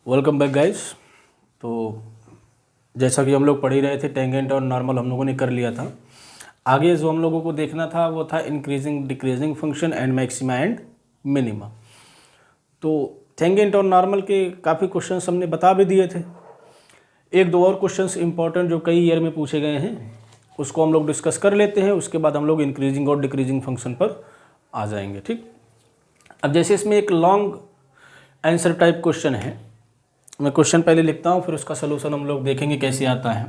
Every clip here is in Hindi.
Welcome back guys. तो जैसा कि हम लोग पढ़ ही रहे थे, टेंजेंट और नॉर्मल हम लोगों ने कर लिया था। आगे जो हम लोगों को देखना था वो था increasing decreasing function and maxima and minima. तो टेंजेंट और नॉर्मल के काफ़ी क्वेश्चंस हमने बता भी दिए थे। एक दो और क्वेश्चंस इंपॉर्टेंट जो कई ईयर में पूछे गए हैं उसको हम लोग डिस्कस कर लेते हैं, उसके बाद हम लोग इंक्रीजिंग और डिक्रीजिंग फंक्शन पर आ जाएंगे। ठीक, अब जैसे इसमें एक लॉन्ग आंसर टाइप क्वेश्चन है, मैं क्वेश्चन पहले लिखता हूँ फिर उसका सलूशन हम लोग देखेंगे कैसे आता है।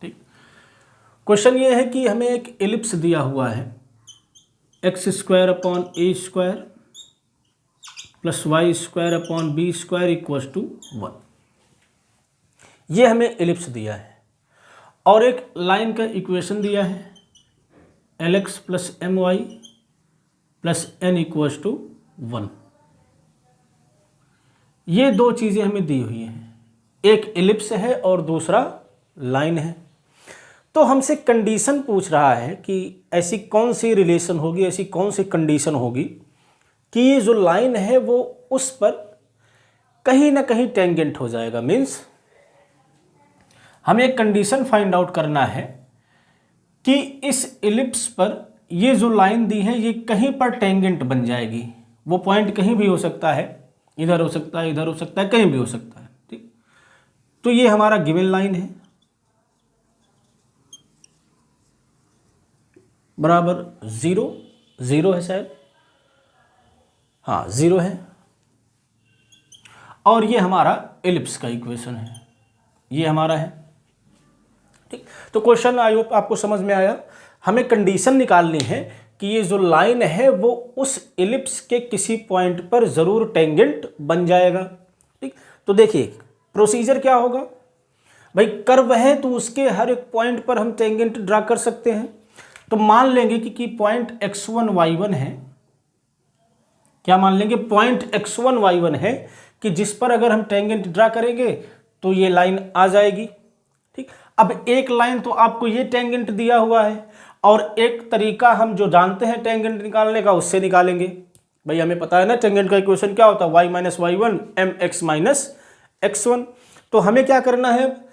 ठीक, क्वेश्चन ये है कि हमें एक एलिप्स दिया हुआ है x² / a² + y² / b² = 1। ये हमें एलिप्स दिया है और एक लाइन का इक्वेशन दिया है lx + my + n = 1। ये दो चीज़ें हमें दी हुई हैं, एक एलिप्स है और दूसरा लाइन है। तो हमसे कंडीशन पूछ रहा है कि ऐसी कौन सी रिलेशन होगी, ऐसी कौन सी कंडीशन होगी कि ये जो लाइन है वो उस पर कहीं ना कहीं टेंजेंट हो जाएगा। मीन्स हमें एक कंडीशन फाइंड आउट करना है कि इस एलिप्स पर ये जो लाइन दी है ये कहीं पर टेंजेंट बन जाएगी। वो पॉइंट कहीं भी हो सकता है, इधर हो सकता है, इधर हो सकता है, कहीं भी हो सकता है। ठीक, तो ये हमारा गिवन लाइन है बराबर 0, 0 है शायद, हाँ 0 है। और ये हमारा एलिप्स का इक्वेशन है, ये हमारा है। ठीक, तो क्वेश्चन आई होप आपको समझ में आया। हमें कंडीशन निकालनी है कि ये जो लाइन है वो उस एलिप्स के किसी पॉइंट पर जरूर टेंजेंट बन जाएगा। ठीक, तो देखिए प्रोसीजर क्या होगा भाई, कर्व है तो उसके हर एक पॉइंट पर हम टेंजेंट ड्रा कर सकते हैं। तो मान लेंगे कि पॉइंट x1 y1 है, क्या मान लेंगे, पॉइंट x1 y1 है कि जिस पर अगर हम टेंजेंट ड्रा करेंगे तो ये लाइन आ जाएगी। ठीक, अब एक लाइन तो आपको ये टेंजेंट दिया हुआ है और एक तरीका हम जो जानते हैं टेंजेंट निकालने का उससे निकालेंगे। भाई हमें पता है ना टेंजेंट का इक्वेशन क्या होता है, y - y1 mx - x1। तो हमें क्या करना है,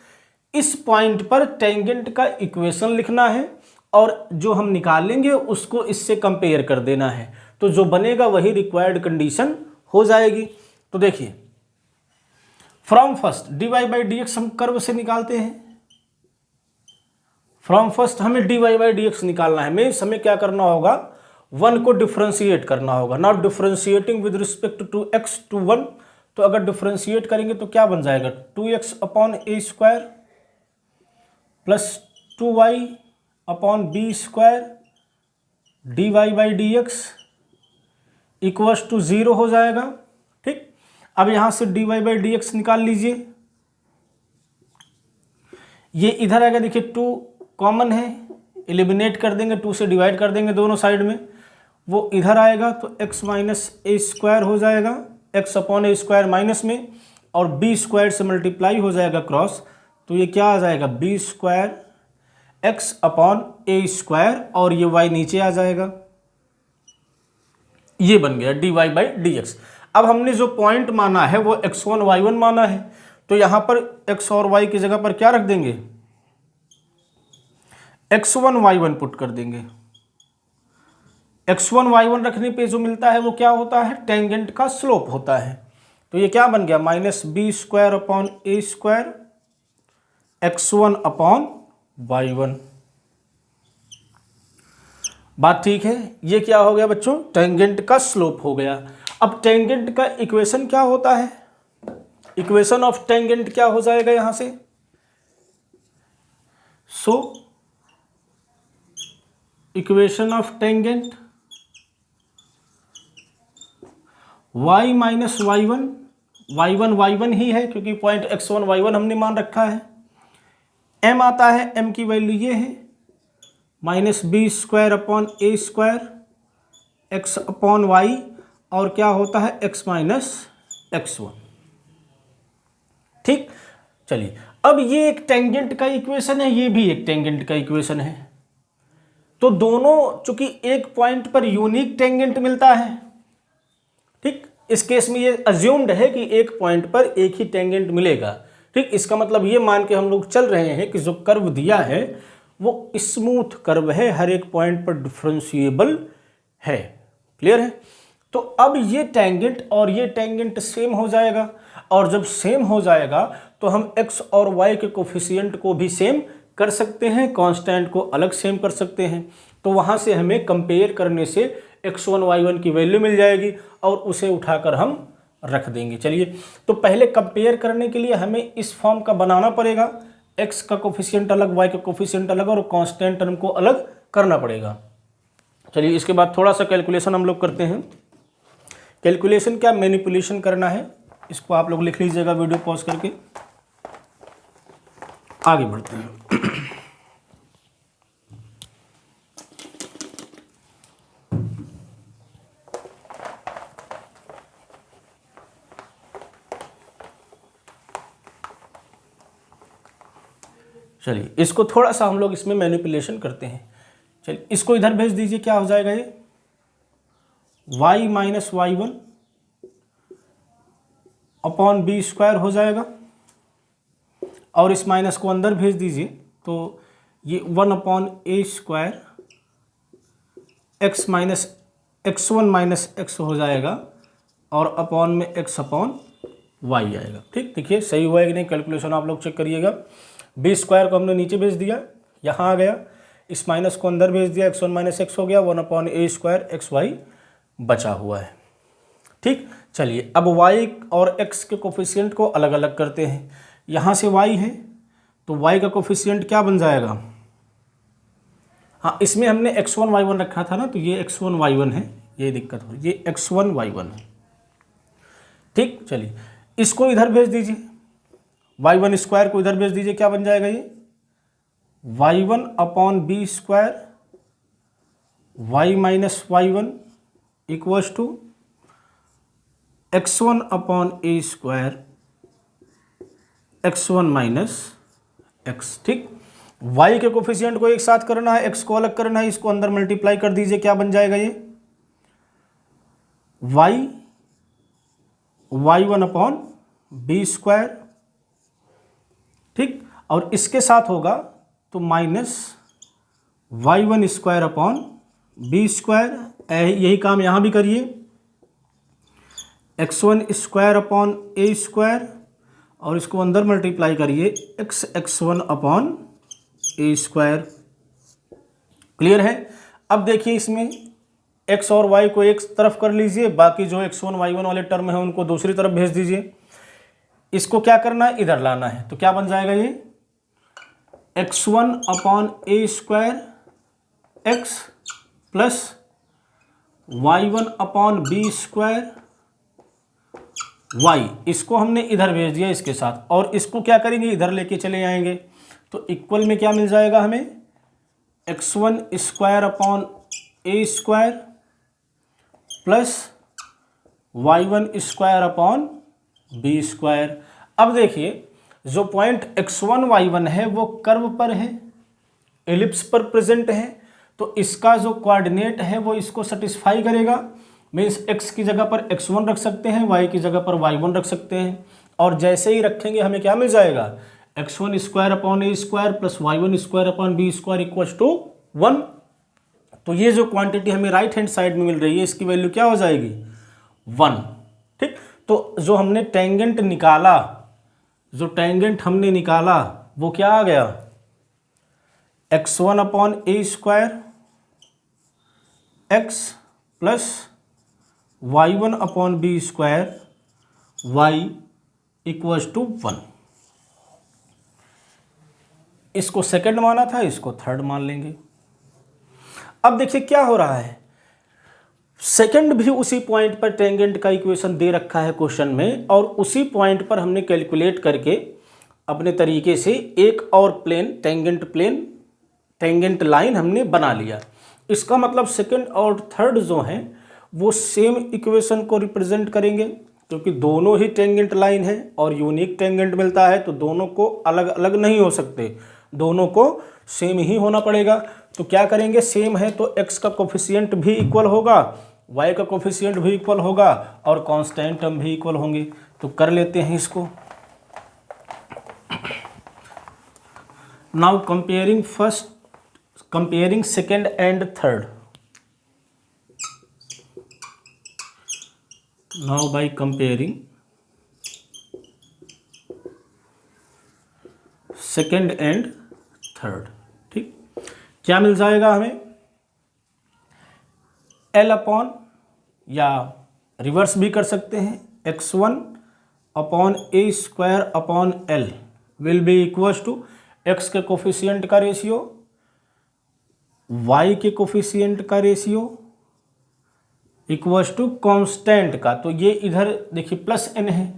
इस पॉइंट पर टेंजेंट का इक्वेशन लिखना है और जो हम निकालेंगे उसको इससे कंपेयर कर देना है, तो जो बनेगा वही रिक्वायर्ड कंडीशन हो जाएगी। तो देखिए फ्रॉम फर्स्ट dy/dx हम कर्व से निकालते हैं। फ्रॉम फर्स्ट हमें dy/dx निकालना है, मीन्स हमें क्या करना होगा, 1 को डिफ्रेंशिएट करना होगा। Not differentiating with respect to x to 1, तो अगर डिफ्रेंशिएट करेंगे तो क्या बन जाएगा, 2x/a² + 2y/b² dy/dx = 0 हो जाएगा। ठीक, अब यहां से dy/dx निकाल लीजिए, ये इधर आएगा, देखिए 2 कॉमन है, एलिमिनेट कर देंगे, 2 से डिवाइड कर देंगे दोनों साइड में, वो इधर आएगा तो x - a² हो जाएगा, x/a² माइनस में, और b² से मल्टीप्लाई हो जाएगा क्रॉस, तो ये क्या आ जाएगा, b² x/a², और ये y नीचे आ जाएगा। ये बन गया dy/dx। अब हमने जो पॉइंट माना है वो x1 y1 माना है, तो यहां पर x और y की जगह पर क्या रख देंगे, x1 y1 पुट कर देंगे। x1 y1 रखने पे जो मिलता है वो क्या होता है, टेंजेंट का स्लोप होता है। तो ये क्या बन गया, -b² a² x1/y1। बात ठीक है, ये क्या हो गया बच्चों, टेंजेंट का स्लोप हो गया। अब टेंजेंट का इक्वेशन क्या होता है, इक्वेशन ऑफ टेंजेंट क्या हो जाएगा यहां से, so equation of tangent y - y1, y1 ही है क्योंकि पॉइंट x1 y1 हमने मान रखा है। m आता है, m की वैल्यू ये है -b² a² x/y, और क्या होता है x - x1। ठीक, चलिए अब ये एक टेंजेंट का इक्वेशन है, ये भी एक टेंजेंट का इक्वेशन है, तो दोनों चूंकि एक पॉइंट पर यूनिक टेंजेंट मिलता है, ठीक, इस केस में ये अज्यूम्ड है कि एक पॉइंट पर एक ही टेंजेंट मिलेगा। ठीक, इसका मतलब ये मान के हम लोग चल रहे हैं कि जो कर्व दिया है वो स्मूथ कर्व है, हर एक पॉइंट पर डिफरेंशिएबल है। क्लियर है? तो अब ये टेंजेंट और ये टेंजेंट सेम हो जाएगा, और जब सेम हो जाएगा तो हम x और y के कोफिशिएंट को भी सेम कर सकते हैं, कांस्टेंट को अलग सेम कर सकते हैं। तो वहाँ से हमें कंपेयर करने से x1 y1 की वैल्यू मिल जाएगी और उसे उठाकर हम रख देंगे। चलिए, तो पहले कंपेयर करने के लिए हमें इस फॉर्म का बनाना पड़ेगा, x का कोफिशिएंट अलग, y का कोफिशिएंट अलग और कांस्टेंट टर्म को अलग करना पड़ेगा। चलिए, इसके बाद थोड़ा सा कैलकुलेशन हम लोग करते हैं। कैलकुलेशन क्या, मैनिपुलेशन करना है, इसको आप लोग लिख लीजिएगा वीडियो पॉज करके। आगे बढ़ते हैं। चलिए, इसको थोड़ा सा हम लोग इसमें मैनिपुलेशन करते हैं। चलिए, इसको इधर भेज दीजिए, क्या हो जाएगा ये y minus y1 upon b square हो जाएगा, और इस माइनस को अंदर भेज दीजिए तो ये 1 upon a square x minus x1 minus x हो जाएगा, और अपॉन में x अपॉन y आएगा। ठीक, देखिए सही हुआ है कि नहीं, कैलकुलेशन आप लोग चेक करिएगा। बी स्क्वायर को हमने नीचे भेज दिया, यहाँ आ गया, इस माइनस को अंदर भेज दिया, x1 माइनस एक्स हो गया, 1 upon a square x Y बचा हुआ है। ठीक, चलिए अब y और x के कोफिशिएंट को अलग अलग करते हैं। यहाँ से y है तो y का कोफिशिएंट क्या बन जाएगा, हाँ इसमें हमने x1 y1 रखा था ना, तो ये x1 y1 है, ये दिक्कत हो रही है, ये x1 y1 है। ठीक, चलिए इसको इधर भेज दीजिए, y1 स्क्वायर को इधर भेज दीजिए, क्या बन जाएगा ये y1 upon b square y minus y1 equals to x1 upon a square x1 minus x. ठीक, y के कोफिशिएंट को एक साथ करना है, x को अलग करना है, इसको अंदर मल्टीप्लाई कर दीजिए, क्या बन जाएगा ये y1 अपॉन बी स्क्वायर। ठीक, और इसके साथ होगा तो minus y1 square upon b square, यही काम यहाँ भी करिए, x1 square upon a square, और इसको अंदर मल्टीप्लाई करिए x1 upon a square. Clear है? अब देखिए इसमें x और y को एक तरफ कर लीजिए, बाकी जो x1 y1 वाले टर्म है उनको दूसरी तरफ भेज दीजिए। इसको क्या करना है, इधर लाना है, तो क्या बन जाएगा ये x1 upon a square x plus y1 upon b square y, इसको हमने इधर भेज दिया इसके साथ, और इसको क्या करेंगे, इधर लेके चले आएंगे, तो इक्वल में क्या मिल जाएगा हमें x1 square upon a square plus y1 square upon b square. अब देखिए जो पॉइंट x1 y1 है वो कर्व पर है, एलिप्स पर प्रेजेंट है, तो इसका जो कोऑर्डिनेट है वो इसको सेटिस्फाई करेगा। मीन्स x की जगह पर x1 रख सकते हैं, y की जगह पर y1 रख सकते हैं, और जैसे ही रखेंगे हमें क्या मिल जाएगा x1 square upon a square plus y1 square upon b square equals to 1। तो ये जो क्वांटिटी हमें राइट हैंड साइड में मिल रही है इसकी वैल्यू क्या हो जाएगी 1। ठीक, तो जो हमने टेंजेंट निकाला, जो टेंजेंट हमने निकाला वो क्या आ गया x1 upon a square x plus y1 upon b square y equals to 1। इसको सेकंड माना था, इसको थर्ड मान लेंगे। अब देखिए क्या हो रहा है, सेकंड भी उसी पॉइंट पर टेंजेंट का इक्वेशन दे रखा है क्वेश्चन में, और उसी पॉइंट पर हमने कैलकुलेट करके अपने तरीके से एक और प्लेन टेंजेंट लाइन हमने बना लिया। इसका मतलब सेकंड और थर्ड जो हैं वो सेम इक्वेशन को रिप्रेजेंट करेंगे, क्योंकि दोनों ही टेंजेंट लाइन है और यूनिक टेंजेंट मिलता है, तो दोनों को अलग अलग नहीं हो सकते, दोनों को सेम ही होना पड़ेगा। तो क्या करेंगे, सेम है तो x का कोफिशिएंट भी इक्वल होगा y का कोफिशिएंट भी इक्वल होगा और कांस्टेंट टर्म भी इक्वल होंगे। तो कर लेते हैं इसको। Now comparing second and third. Now by comparing second and third, ठीक, क्या मिल जाएगा हमें? L अपॉन, या रिवर्स भी कर सकते हैं, x1 upon a square upon l will be equals to x के कोफिशिएंट का रेशियो, y के कोफिशिएंट का रेशियो इक्वल्स टू कांस्टेंट का। तो ये इधर देखिए प्लस n है,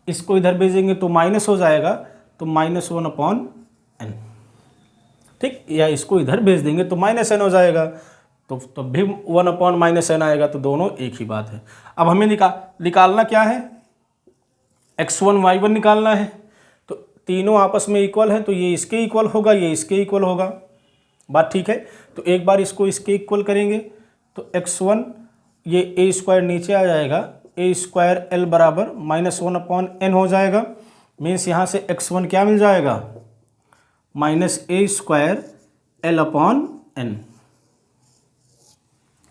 इसको इधर भेजेंगे तो माइनस हो जाएगा, तो -1 अपॉन n, ठीक, या इसको इधर भेज देंगे तो -n हो जाएगा, तो तब भी 1 अपॉन -n आएगा। तो दोनों एक ही बात है। अब हमें निकालना क्या है? x1 y1 निकालना है। तो तीनों आपस में इक्वल है, तो ये इसके इक्वल होगा, ये इसके इक्वल होगा, बात ठीक है। तो एक बार इसको इसके इक्वल करेंगे तो x1 ये ए स्क्वायर नीचे आ जाएगा, ए स्क्वायर एल बराबर -1 अपॉन n हो जाएगा। मीन्स यहाँ से x1 क्या मिल जाएगा? -a square L upon n,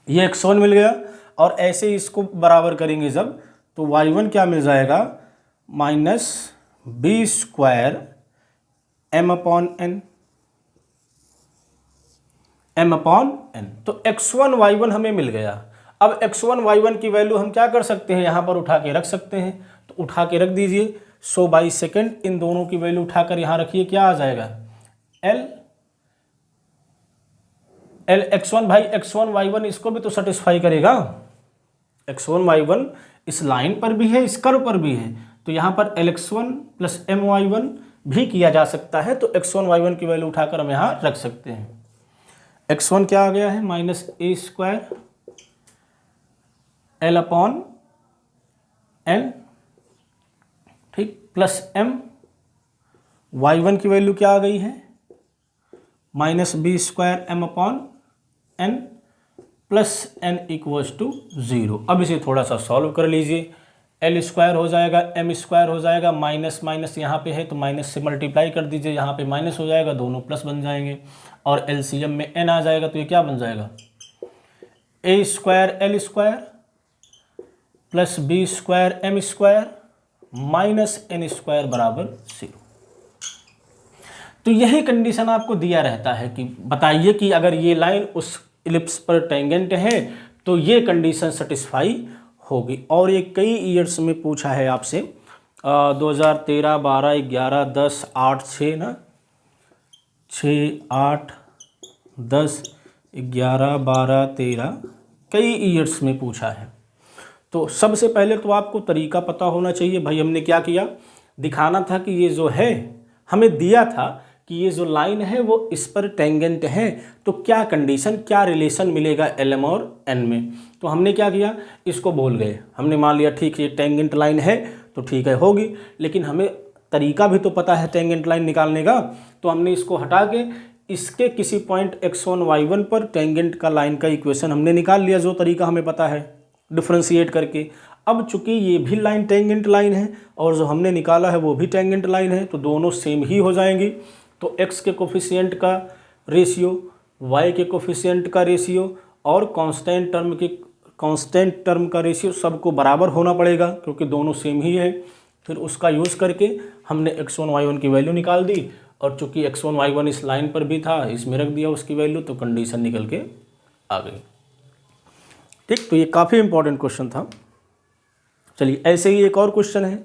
ये x1 मिल गया। और ऐसे इसको बराबर करेंगे जब, तो y1 क्या मिल जाएगा? -b square m upon n, तो x1 y1 हमें मिल गया। अब x1 y1 की वैल्यू हम क्या कर सकते हैं? यहाँ पर उठा के रख सकते हैं, तो उठा के रख दीजिए। 100/सेकेंड इन दोनों की वैल्यू उठाकर यहाँ रखिए, क्या आ जाएगा? x1 भाई x1 y1 इसको भी तो सेटिस्फाई करेगा। x1 y1 इस लाइन पर भी है, इस कर्व पर भी है, तो यहाँ पर lx1 प्लस my1 भी किया जा सकता है। तो x1 y1 की वैल्यू उठाकर हम यहाँ रख सकते हैं। x1 क्या आ गया है? -a square l upon n, ठीक, प्लस m। y1 की वैल्यू क्या आ गई है? -b square m upon n plus n equals to 0। अब इसे थोड़ा सा सॉल्व कर लीजिए। l स्क्वायर हो जाएगा, m स्क्वायर हो जाएगा, माइनस माइनस यहाँ पे है तो माइनस से मल्टीप्लाई कर दीजिए, यहाँ पे माइनस हो जाएगा, दोनों प्लस बन जाएंगे। और एलसीएम में n आ जाएगा, तो ये क्या बन जाएगा? a square l square plus b square m square minus n square बराबर 0। तो यही कंडीशन आपको दिया रहता है कि बताइए कि अगर ये लाइन उस इलिप्स पर टेंजेंट है तो ये कंडीशन सेटिस्फाई होगी। और ये कई ईयर्स में पूछा है आपसे, 2013, 12, 11, 10, 8, 6 ना, 6, 8, 10, 11, 12, 13 कई ईयर्स में पूछा है। तो सबसे पहले तो आपको तरीका पता होना चाहिए। भाई हमने क्या किया? दिखाना था कि ये जो है, हमें दिया था कि ये जो लाइन है वो इस पर टेंजेंट है, तो क्या कंडीशन, क्या रिलेशन मिलेगा LM और N में। तो हमने क्या किया? इसको भूल गए। हमने मान लिया ठीक है ये टेंजेंट लाइन है तो ठीक है होगी, लेकिन हमें तरीका भी तो पता है टेंजेंट लाइन निकालने का। तो हमने इसको हटा के इसके किसी पॉइंट x1 y1 पर टेंजेंट का लाइन का इक्वेशन हमने निकाल लिया, जो तरीका हमें पता है डिफ्रेंशिएट करके। अब चूंकि ये भी लाइन टेंजेंट लाइन है और जो हमने निकाला है वो भी टेंजेंट लाइन है, तो दोनों सेम ही हो जाएंगी। तो x के कोफिशिएंट का रेशियो, y के कोफिशिएंट का रेशियो और कांस्टेंट टर्म का रेशियो सबको बराबर होना पड़ेगा, क्योंकि दोनों सेम ही है। फिर उसका यूज़ करके हमने x1 y1 की वैल्यू निकाल दी, और चूंकि x1 y1 इस लाइन पर भी था, इसमें रख दिया उसकी वैल्यू, तो कंडीशन निकल के आ गई। ठीक, तो ये काफ़ी इंपॉर्टेंट क्वेश्चन था। चलिए ऐसे ही एक और क्वेश्चन है,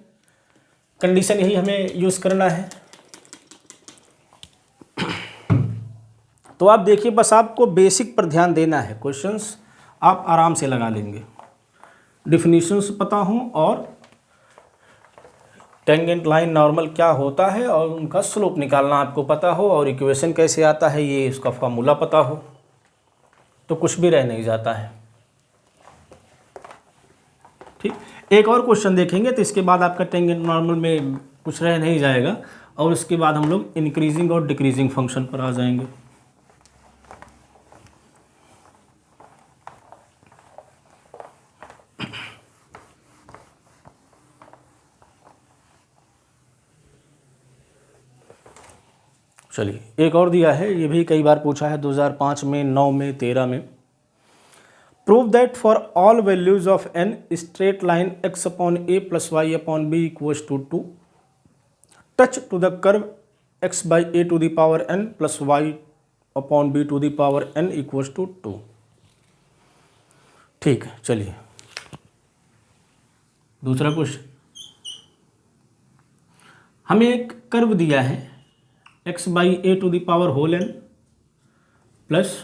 कंडीशन यही हमें यूज़ करना है। तो आप देखिए, बस आपको बेसिक पर ध्यान देना है, क्वेश्चंस आप आराम से लगा लेंगे। डिफिनीशंस पता हो और टेंजेंट लाइन नॉर्मल क्या होता है और उनका स्लोप निकालना आपको पता हो, और इक्वेशन कैसे आता है ये इसका फॉर्मूला पता हो, तो कुछ भी रह नहीं जाता है। ठीक, एक और क्वेश्चन देखेंगे तो इसके बाद आपका टेंजेंट नॉर्मल में कुछ रह नहीं जाएगा, और उसके बाद हम लोग इंक्रीजिंग और डिक्रीजिंग फंक्शन पर आ जाएंगे। चलिए एक और दिया है, ये भी कई बार पूछा है 2005 में, 9 में, 13 में। Prove that for all values of n straight line x upon a plus y upon b equals to 2 touch to the curve x by a to the power n plus y upon b to the power n equals to 2। ठीक है, चलिए दूसरा क्वेश्चन। हमें एक कर्व दिया है x by a to the power whole n plus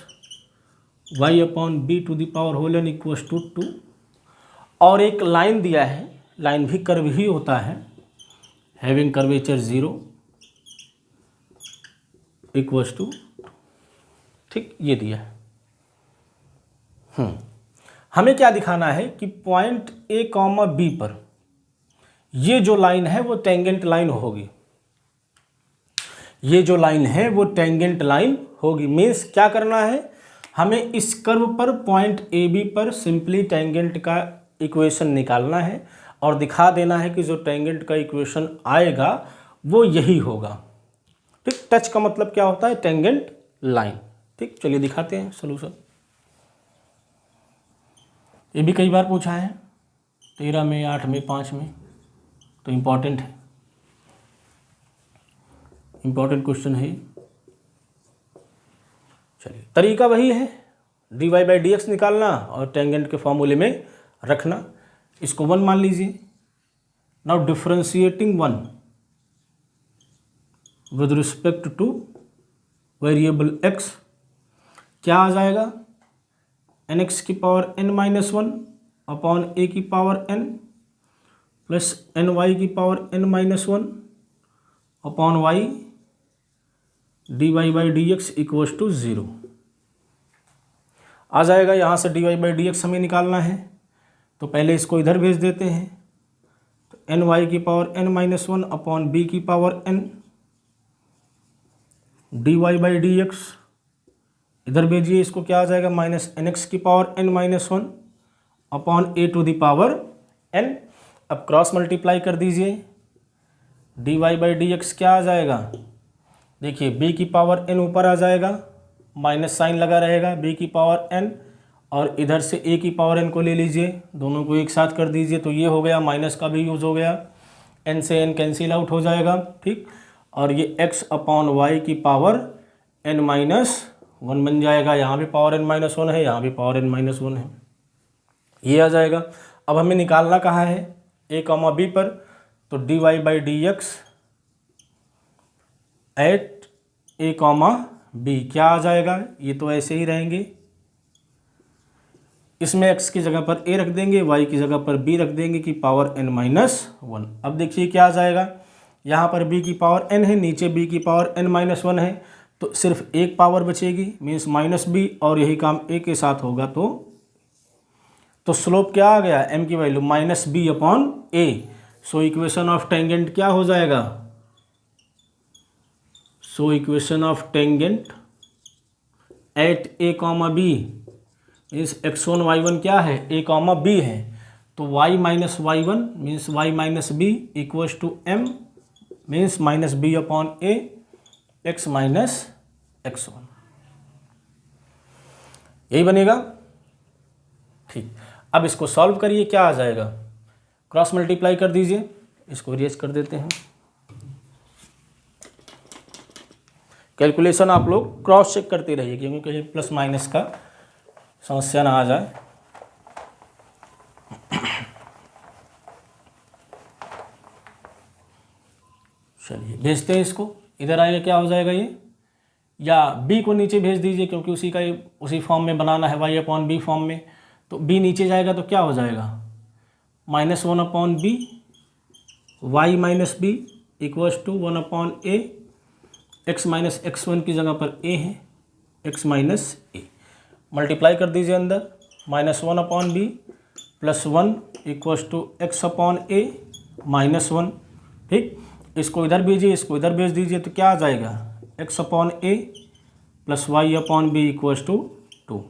y upon b to the power whole n equals to 2, और एक लाइन दिया है, लाइन भी कर्व ही होता है, हैविंग कर्वेचर 0 इक्वल्स टू, ठीक, ये दिया है। हमें क्या दिखाना है कि पॉइंट ए कॉमा बी पर ये जो लाइन है वो टेंजेंट लाइन होगी, ये जो लाइन है वो टेंजेंट लाइन होगी। मीन्स क्या करना है, हमें इस कर्व पर पॉइंट ए बी पर सिंपली टेंजेंट का इक्वेशन निकालना है और दिखा देना है कि जो टेंजेंट का इक्वेशन आएगा वो यही होगा। ठीक, टच का मतलब क्या होता है, टेंजेंट लाइन। ठीक, चलिए दिखाते हैं सॉल्यूशन। ये भी कई बार पूछा है 13 में, 8 में, 5 में, तो इम्पॉर्टेंट है, इम्पॉर्टेंट क्वेश्चन है। चलिए तरीका वही है, dy बाई डी एक्स निकालना और टेंजेंट के फॉर्मूले में रखना। इसको 1 मान लीजिए। Now differentiating 1 with respect to variable x, क्या आ जाएगा, nx की power n minus 1 upon a की पावर n प्लस ny की power n minus 1 upon y dy by d x equals to 0 आ जाएगा। यहाँ से dy बाई डी एक्स हमें निकालना है, तो पहले इसको इधर भेज देते हैं, तो ny की power n minus 1 upon b की power n dy by d x इधर भेजिए, इसको क्या आ जाएगा, माइनस nx की power n minus 1 upon a to the power n। अब क्रॉस मल्टीप्लाई कर दीजिए, dy बाई डी एक्स क्या आ जाएगा, देखिए b की पावर n ऊपर आ जाएगा, माइनस साइन लगा रहेगा, b की पावर n, और इधर से a की पावर n को ले लीजिए, दोनों को एक साथ कर दीजिए, तो ये हो गया, माइनस का भी यूज़ हो गया, n से n कैंसिल आउट हो जाएगा। ठीक, और ये x अपॉन वाई की पावर n माइनस 1 बन जाएगा, यहाँ भी पावर n माइनस 1 है, यहाँ भी पावर n माइनस 1 है, ये आ जाएगा। अब हमें निकालना कहाँ है, a कॉमा b पर, तो dy by d x at a comma b क्या आ जाएगा, ये तो ऐसे ही रहेंगे, इसमें x की जगह पर a रख देंगे, y की जगह पर b रख देंगे कि पावर n माइनस 1। अब देखिए क्या आ जाएगा, यहाँ पर b की पावर n है, नीचे b की पावर n माइनस 1 है, तो सिर्फ एक पावर बचेगी, मीन्स माइनस b, और यही काम a के साथ होगा, तो स्लोप क्या आ गया, m की value minus b upon a। So equation of tangent क्या हो जाएगा, so equation of tangent at a comma b means x1 y1 क्या है, a कॉमा b है, तो y minus y1 means y minus b equals to m means minus b upon a x minus x1, यही बनेगा। ठीक, अब इसको सॉल्व करिए, क्या आ जाएगा, क्रॉस मल्टीप्लाई कर दीजिए, इसको इरेज कर देते हैं। कैलकुलेशन आप लोग क्रॉस चेक करते रहिए, क्योंकि कहीं प्लस माइनस का समस्या ना आ जाए। चलिए भेजते हैं इसको, इधर आएगा, क्या हो जाएगा ये, या b को नीचे भेज दीजिए, क्योंकि उसी फॉर्म में बनाना है, y अपॉन बी फॉर्म में, तो b नीचे जाएगा तो क्या हो जाएगा, minus 1 upon b y minus b equals to 1 upon a, x minus x1 की जगह पर a है, x माइनस a, मल्टीप्लाई कर दीजिए अंदर, minus 1 upon b plus 1 equals to x upon a minus 1। ठीक, इसको इधर भेजिए, इसको इधर भेज दीजिए, तो क्या आ जाएगा, x upon a plus y upon b equals to 2।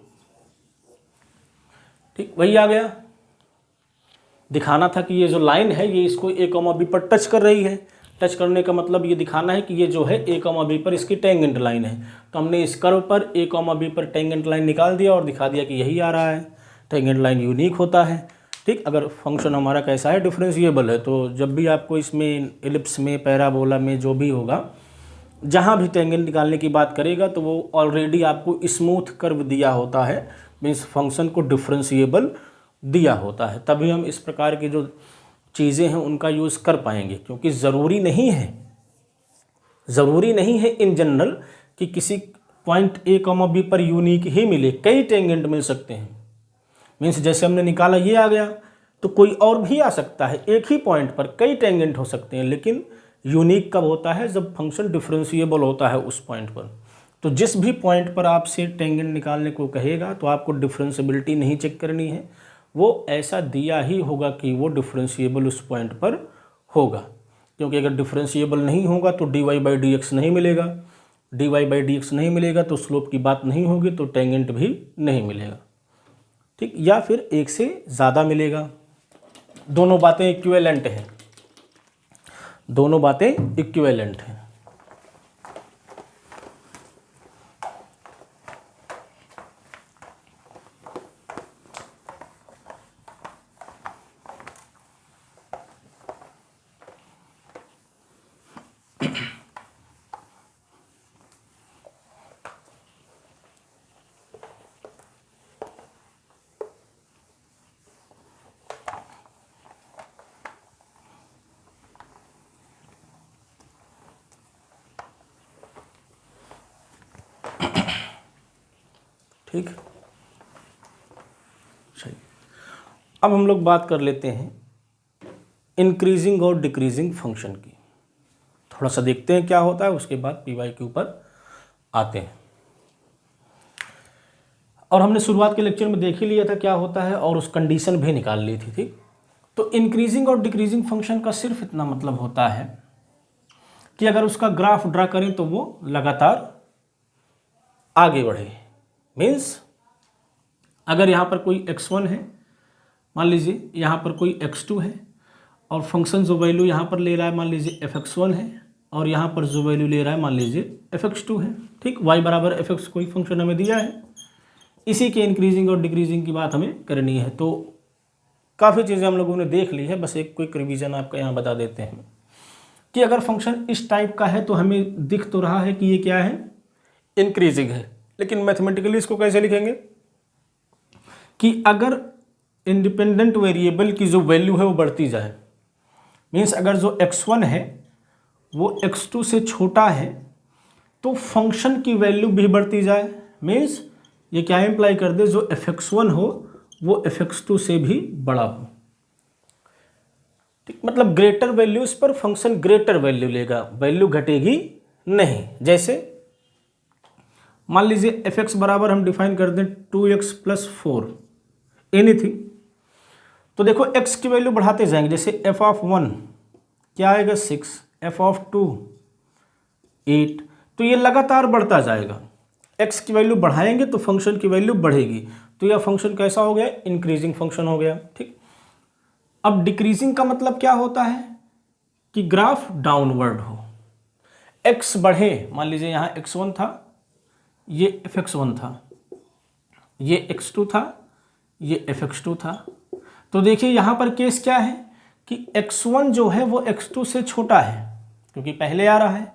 ठीक, वही आ गया। दिखाना था कि ये जो लाइन है ये इसको a कॉमा बी पर टच कर रही है, टच करने का मतलब ये दिखाना है कि ये जो है a, b पर इसकी टेंजेंट लाइन है। तो हमने इस कर्व पर a, b पर टेंजेंट लाइन निकाल दिया और दिखा दिया कि यही आ रहा है। टेंजेंट लाइन यूनिक होता है, ठीक। अगर फंक्शन हमारा कैसा है, डिफरेंशिएबल है, तो जब भी आपको इसमें एलिप्स में, पैराबोला में जो भी होगा, जहाँ भी टेंजेंट निकालने की बात करेगा तो वो ऑलरेडी आपको स्मूथ कर्व दिया होता है, मीन्स फंक्शन को डिफरेंशिएबल दिया होता है। तभी हम इस प्रकार की जो चीज़ें हैं उनका यूज़ कर पाएंगे, क्योंकि ज़रूरी नहीं है इन जनरल कि किसी पॉइंट a, b पर यूनिक ही मिले, कई टेंजेंट मिल सकते हैं। मीन्स जैसे हमने निकाला ये आ गया, तो कोई और भी आ सकता है, एक ही पॉइंट पर कई टेंजेंट हो सकते हैं, लेकिन यूनिक कब होता है, जब फंक्शन डिफरेंशिएबल होता है उस पॉइंट पर। तो जिस भी पॉइंट पर आपसे टेंजेंट निकालने को कहेगा तो आपको डिफरेंशिएबिलिटी नहीं चेक करनी है, वो ऐसा दिया ही होगा कि वो डिफरेंशिएबल उस पॉइंट पर होगा। क्योंकि अगर डिफरेंशिएबल नहीं होगा तो dy/dx नहीं मिलेगा, dy/dx नहीं मिलेगा तो स्लोप की बात नहीं होगी, तो टेंजेंट भी नहीं मिलेगा, ठीक। या फिर एक से ज़्यादा मिलेगा। दोनों बातें इक्विवेलेंट हैं, दोनों बातें इक्विवेलेंट हैं। ठीक, सही। अब हम लोग बात कर लेते हैं इंक्रीजिंग और डिक्रीजिंग फंक्शन की। थोड़ा सा देखते हैं क्या होता है, उसके बाद पीवाई के ऊपर आते हैं। और हमने शुरुआत के लेक्चर में देख ही लिया था क्या होता है, और उस कंडीशन भी निकाल ली थी, ठीक। तो इंक्रीजिंग और डिक्रीजिंग फंक्शन का सिर्फ इतना मतलब होता है कि अगर उसका ग्राफ ड्रा करें तो वो लगातार आगे बढ़े। मीन्स अगर यहाँ पर कोई x1 है, मान लीजिए यहाँ पर कोई x2 है, और फंक्शन जो वैल्यू यहाँ पर ले रहा है मान लीजिए fx1 है, और यहाँ पर जो वैल्यू ले रहा है मान लीजिए fx2 है, ठीक। y बराबर fx कोई फंक्शन हमें दिया है, इसी के इंक्रीजिंग और डिक्रीजिंग की बात हमें करनी है। तो काफ़ी चीज़ें हम लोगों ने देख ली है, बस एक क्विक रिवीजन आपका यहाँ बता देते हैं कि अगर फंक्शन इस टाइप का है तो हमें दिख तो रहा है कि ये क्या है, इंक्रीजिंग है। लेकिन मैथमेटिकली इसको कैसे लिखेंगे कि अगर इंडिपेंडेंट वेरिएबल की जो वैल्यू है वो बढ़ती जाए, मीन्स अगर जो x1 है वो x2 से छोटा है तो फंक्शन की वैल्यू भी बढ़ती जाए। मीन्स ये क्या इम्प्लाई कर दे, जो fx1 हो वो fx2 से भी बड़ा हो, ठीक। मतलब ग्रेटर वैल्यूज पर फंक्शन ग्रेटर वैल्यू लेगा, वैल्यू घटेगी नहीं। जैसे मान लीजिए fx बराबर हम डिफाइन कर दें 2x + 4 एनीथिंग, तो देखो x की वैल्यू बढ़ाते जाएंगे। जैसे f(1) क्या आएगा 6, f(2) 8, तो ये लगातार बढ़ता जाएगा। x की वैल्यू बढ़ाएंगे तो फंक्शन की वैल्यू बढ़ेगी, तो यह फंक्शन कैसा हो गया, इंक्रीजिंग फंक्शन हो गया, ठीक। अब डिक्रीजिंग का मतलब क्या होता है कि ग्राफ डाउनवर्ड हो, x बढ़े। मान लीजिए यहाँ x1 था, ये fx1 था, ये x2 था, ये fx2 था। तो देखिए यहाँ पर केस क्या है कि x1 जो है वो x2 से छोटा है क्योंकि पहले आ रहा है,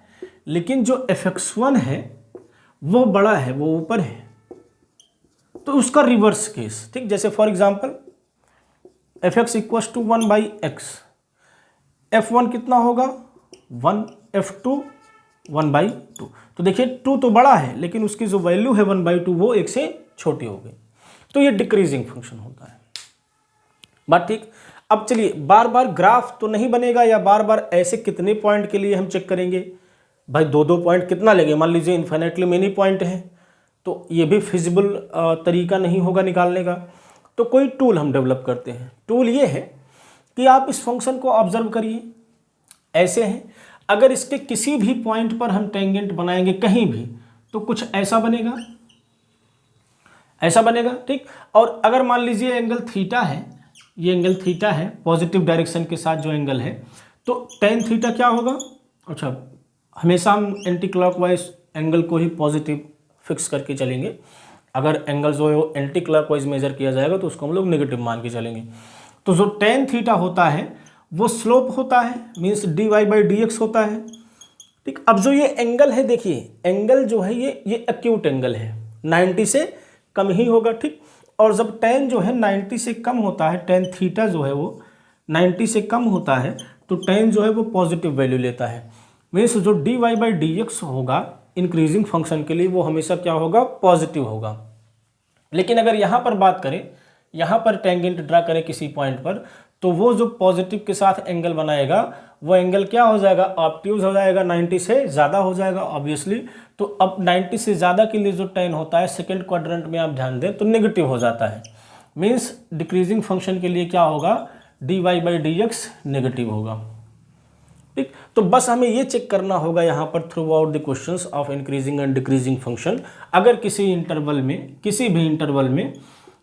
लेकिन जो fx1 है वो बड़ा है, वो ऊपर है, तो उसका रिवर्स केस, ठीक। जैसे for example fx = 1/x, f1 कितना होगा 1, f2 1/2। तो देखिए 2 तो बड़ा है लेकिन उसकी जो वैल्यू है 1/2 वो 1 से छोटी हो गई, तो ये डिक्रीजिंग फंक्शन होता है। बात ठीक। अब चलिए, बार बार ग्राफ तो नहीं बनेगा, या बार बार ऐसे कितने पॉइंट के लिए हम चेक करेंगे भाई, 2-2 पॉइंट कितना लेंगे। मान लीजिए इन्फिनेटली मेनी पॉइंट है तो ये भी फिजिबल तरीका नहीं होगा निकालने का, तो कोई टूल हम डेवलप करते हैं। टूल ये है कि आप इस फंक्शन को ऑब्जर्व करिए, ऐसे हैं, अगर इसके किसी भी पॉइंट पर हम टेंजेंट बनाएंगे कहीं भी तो कुछ ऐसा बनेगा, ऐसा बनेगा, ठीक। और अगर मान लीजिए एंगल थीटा है, ये एंगल थीटा है, पॉजिटिव डायरेक्शन के साथ जो एंगल है, तो टेन थीटा क्या होगा, अच्छा हमेशा हम एंटी क्लॉकवाइज एंगल को ही पॉजिटिव फिक्स करके चलेंगे, अगर एंगल जो है वो एंटी क्लॉकवाइज मेजर किया जाएगा तो उसको हम लोग नेगेटिव मान के चलेंगे। तो जो टेन थीटा होता है वो स्लोप होता है, means dy by d x होता है, ठीक। अब जो ये एंगल है, देखिए एंगल जो है ये एक्यूट एंगल है, 90 से कम ही होगा, ठीक। और जब टेन जो है 90 से कम होता है, टेन थीटा जो है वो 90 से कम होता है, तो टेन जो है वो पॉजिटिव वैल्यू लेता है, मीन्स जो dy बाई डी एक्स होगा इंक्रीजिंग फंक्शन के लिए वो हमेशा क्या होगा, पॉजिटिव होगा। लेकिन अगर यहाँ पर बात करें, यहाँ पर टेंजेंट ड्रा करें किसी पॉइंट पर, तो वो जो पॉजिटिव के साथ एंगल बनाएगा वो एंगल क्या हो जाएगा, ऑब्ट्यूज हो जाएगा, 90 से ज़्यादा हो जाएगा ऑब्वियसली। तो अब 90 से ज़्यादा के लिए जो टेन होता है सेकंड क्वाड्रेंट में आप ध्यान दें तो नेगेटिव हो जाता है, मीन्स डिक्रीजिंग फंक्शन के लिए क्या होगा, dy by d x negative होगा, ठीक। तो बस हमें ये चेक करना होगा यहाँ पर through out the questions of increasing and decreasing function, अगर किसी इंटरवल में, किसी भी इंटरवल में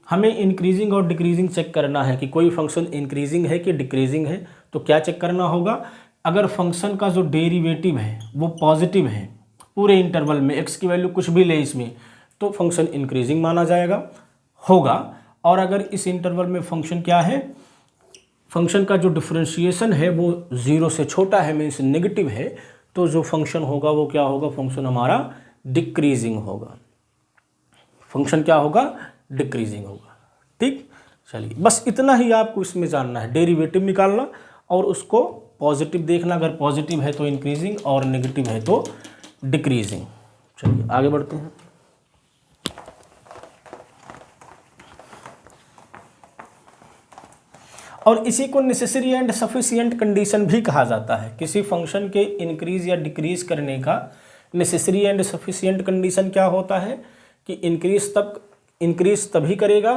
हमें इंक्रीजिंग और डिक्रीजिंग चेक करना है कि कोई फंक्शन इंक्रीजिंग है कि डिक्रीजिंग है, तो क्या चेक करना होगा, अगर फंक्शन का जो डेरिवेटिव है वो पॉजिटिव है पूरे इंटरवल में, x की वैल्यू कुछ भी ले इसमें, तो फंक्शन इंक्रीजिंग माना जाएगा होगा। और अगर इस इंटरवल में फंक्शन क्या है, फंक्शन का जो डिफरेंशिएशन है वो 0 से छोटा है, मीन्स नेगेटिव है, तो जो फंक्शन होगा वो क्या होगा, फंक्शन हमारा डिक्रीजिंग होगा, फंक्शन क्या होगा, डिक्रीजिंग होगा, ठीक। चलिए बस इतना ही आपको इसमें जानना है, डेरिवेटिव निकालना और उसको पॉजिटिव देखना, अगर पॉजिटिव है तो इंक्रीजिंग और नेगेटिव है तो डिक्रीजिंग। चलिए आगे बढ़ते हैं। और इसी को नेसेसरी एंड सफिशिएंट कंडीशन भी कहा जाता है। किसी फंक्शन के इंक्रीज या डिक्रीज करने का नेसेसरी एंड सफिशिएंट कंडीशन क्या होता है कि इंक्रीज तभी करेगा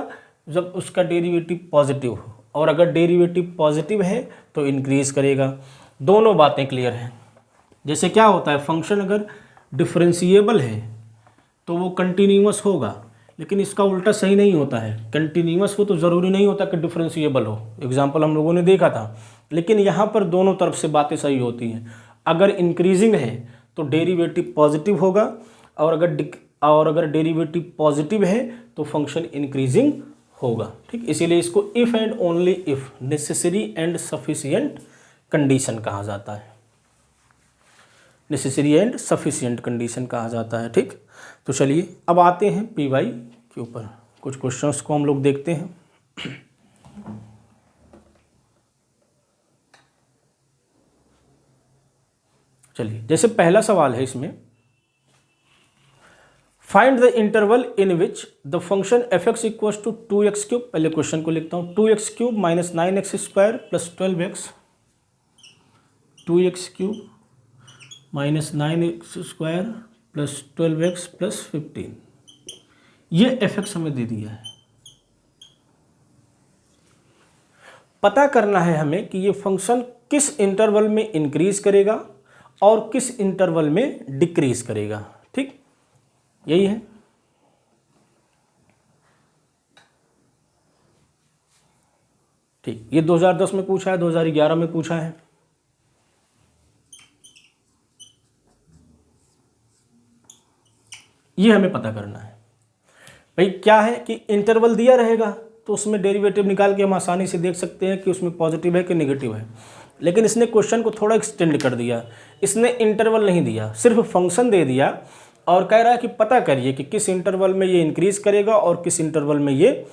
जब उसका डेरिवेटिव पॉजिटिव हो, और अगर डेरिवेटिव पॉजिटिव है तो इंक्रीज करेगा। दोनों बातें क्लियर हैं। जैसे क्या होता है, फंक्शन अगर डिफरेंशिएबल है तो वो कंटिन्यूअस होगा, लेकिन इसका उल्टा सही नहीं होता है, कंटिन्यूअस हो तो ज़रूरी नहीं होता कि डिफरेंशिएबल हो, एग्जाम्पल हम लोगों ने देखा था। लेकिन यहाँ पर दोनों तरफ से बातें सही होती हैं, अगर इंक्रीजिंग है तो डेरिवेटिव पॉजिटिव होगा, और अगर डेरिवेटिव पॉजिटिव है तो फंक्शन इंक्रीजिंग होगा, ठीक। इसीलिए इसको if and only if necessary and sufficient condition कहा जाता है, नेसेसरी एंड सफिशिएंट कंडीशन कहा जाता है, ठीक। तो चलिए अब आते हैं पी वाई के ऊपर, कुछ क्वेश्चंस को हम लोग देखते हैं। चलिए जैसे पहला सवाल है इसमें, find the interval in which the function f x equal to 2x cube, पहले क्वेश्चन को लिखता हूँ, 2x cube minus 9x square plus 12x, 2x cube minus 9x square plus 12x plus 15, ये एफ एक्स हमें दे दिया है। पता करना है हमें कि ये फंक्शन किस इंटरवल में इंक्रीज करेगा और किस इंटरवल में डिक्रीज करेगा, ठीक, यही है। ठीक, ये 2010 में पूछा है, 2011 में पूछा है। ये हमें पता करना है भाई, क्या है कि इंटरवल दिया रहेगा तो उसमें डेरिवेटिव निकाल के हम आसानी से देख सकते हैं कि उसमें पॉजिटिव है कि नेगेटिव है। लेकिन इसने क्वेश्चन को थोड़ा एक्सटेंड कर दिया, इसने इंटरवल नहीं दिया, सिर्फ फंक्शन दे दिया और कह रहा है कि पता करिए कि किस इंटरवल में ये इंक्रीज करेगा और किस इंटरवल में ये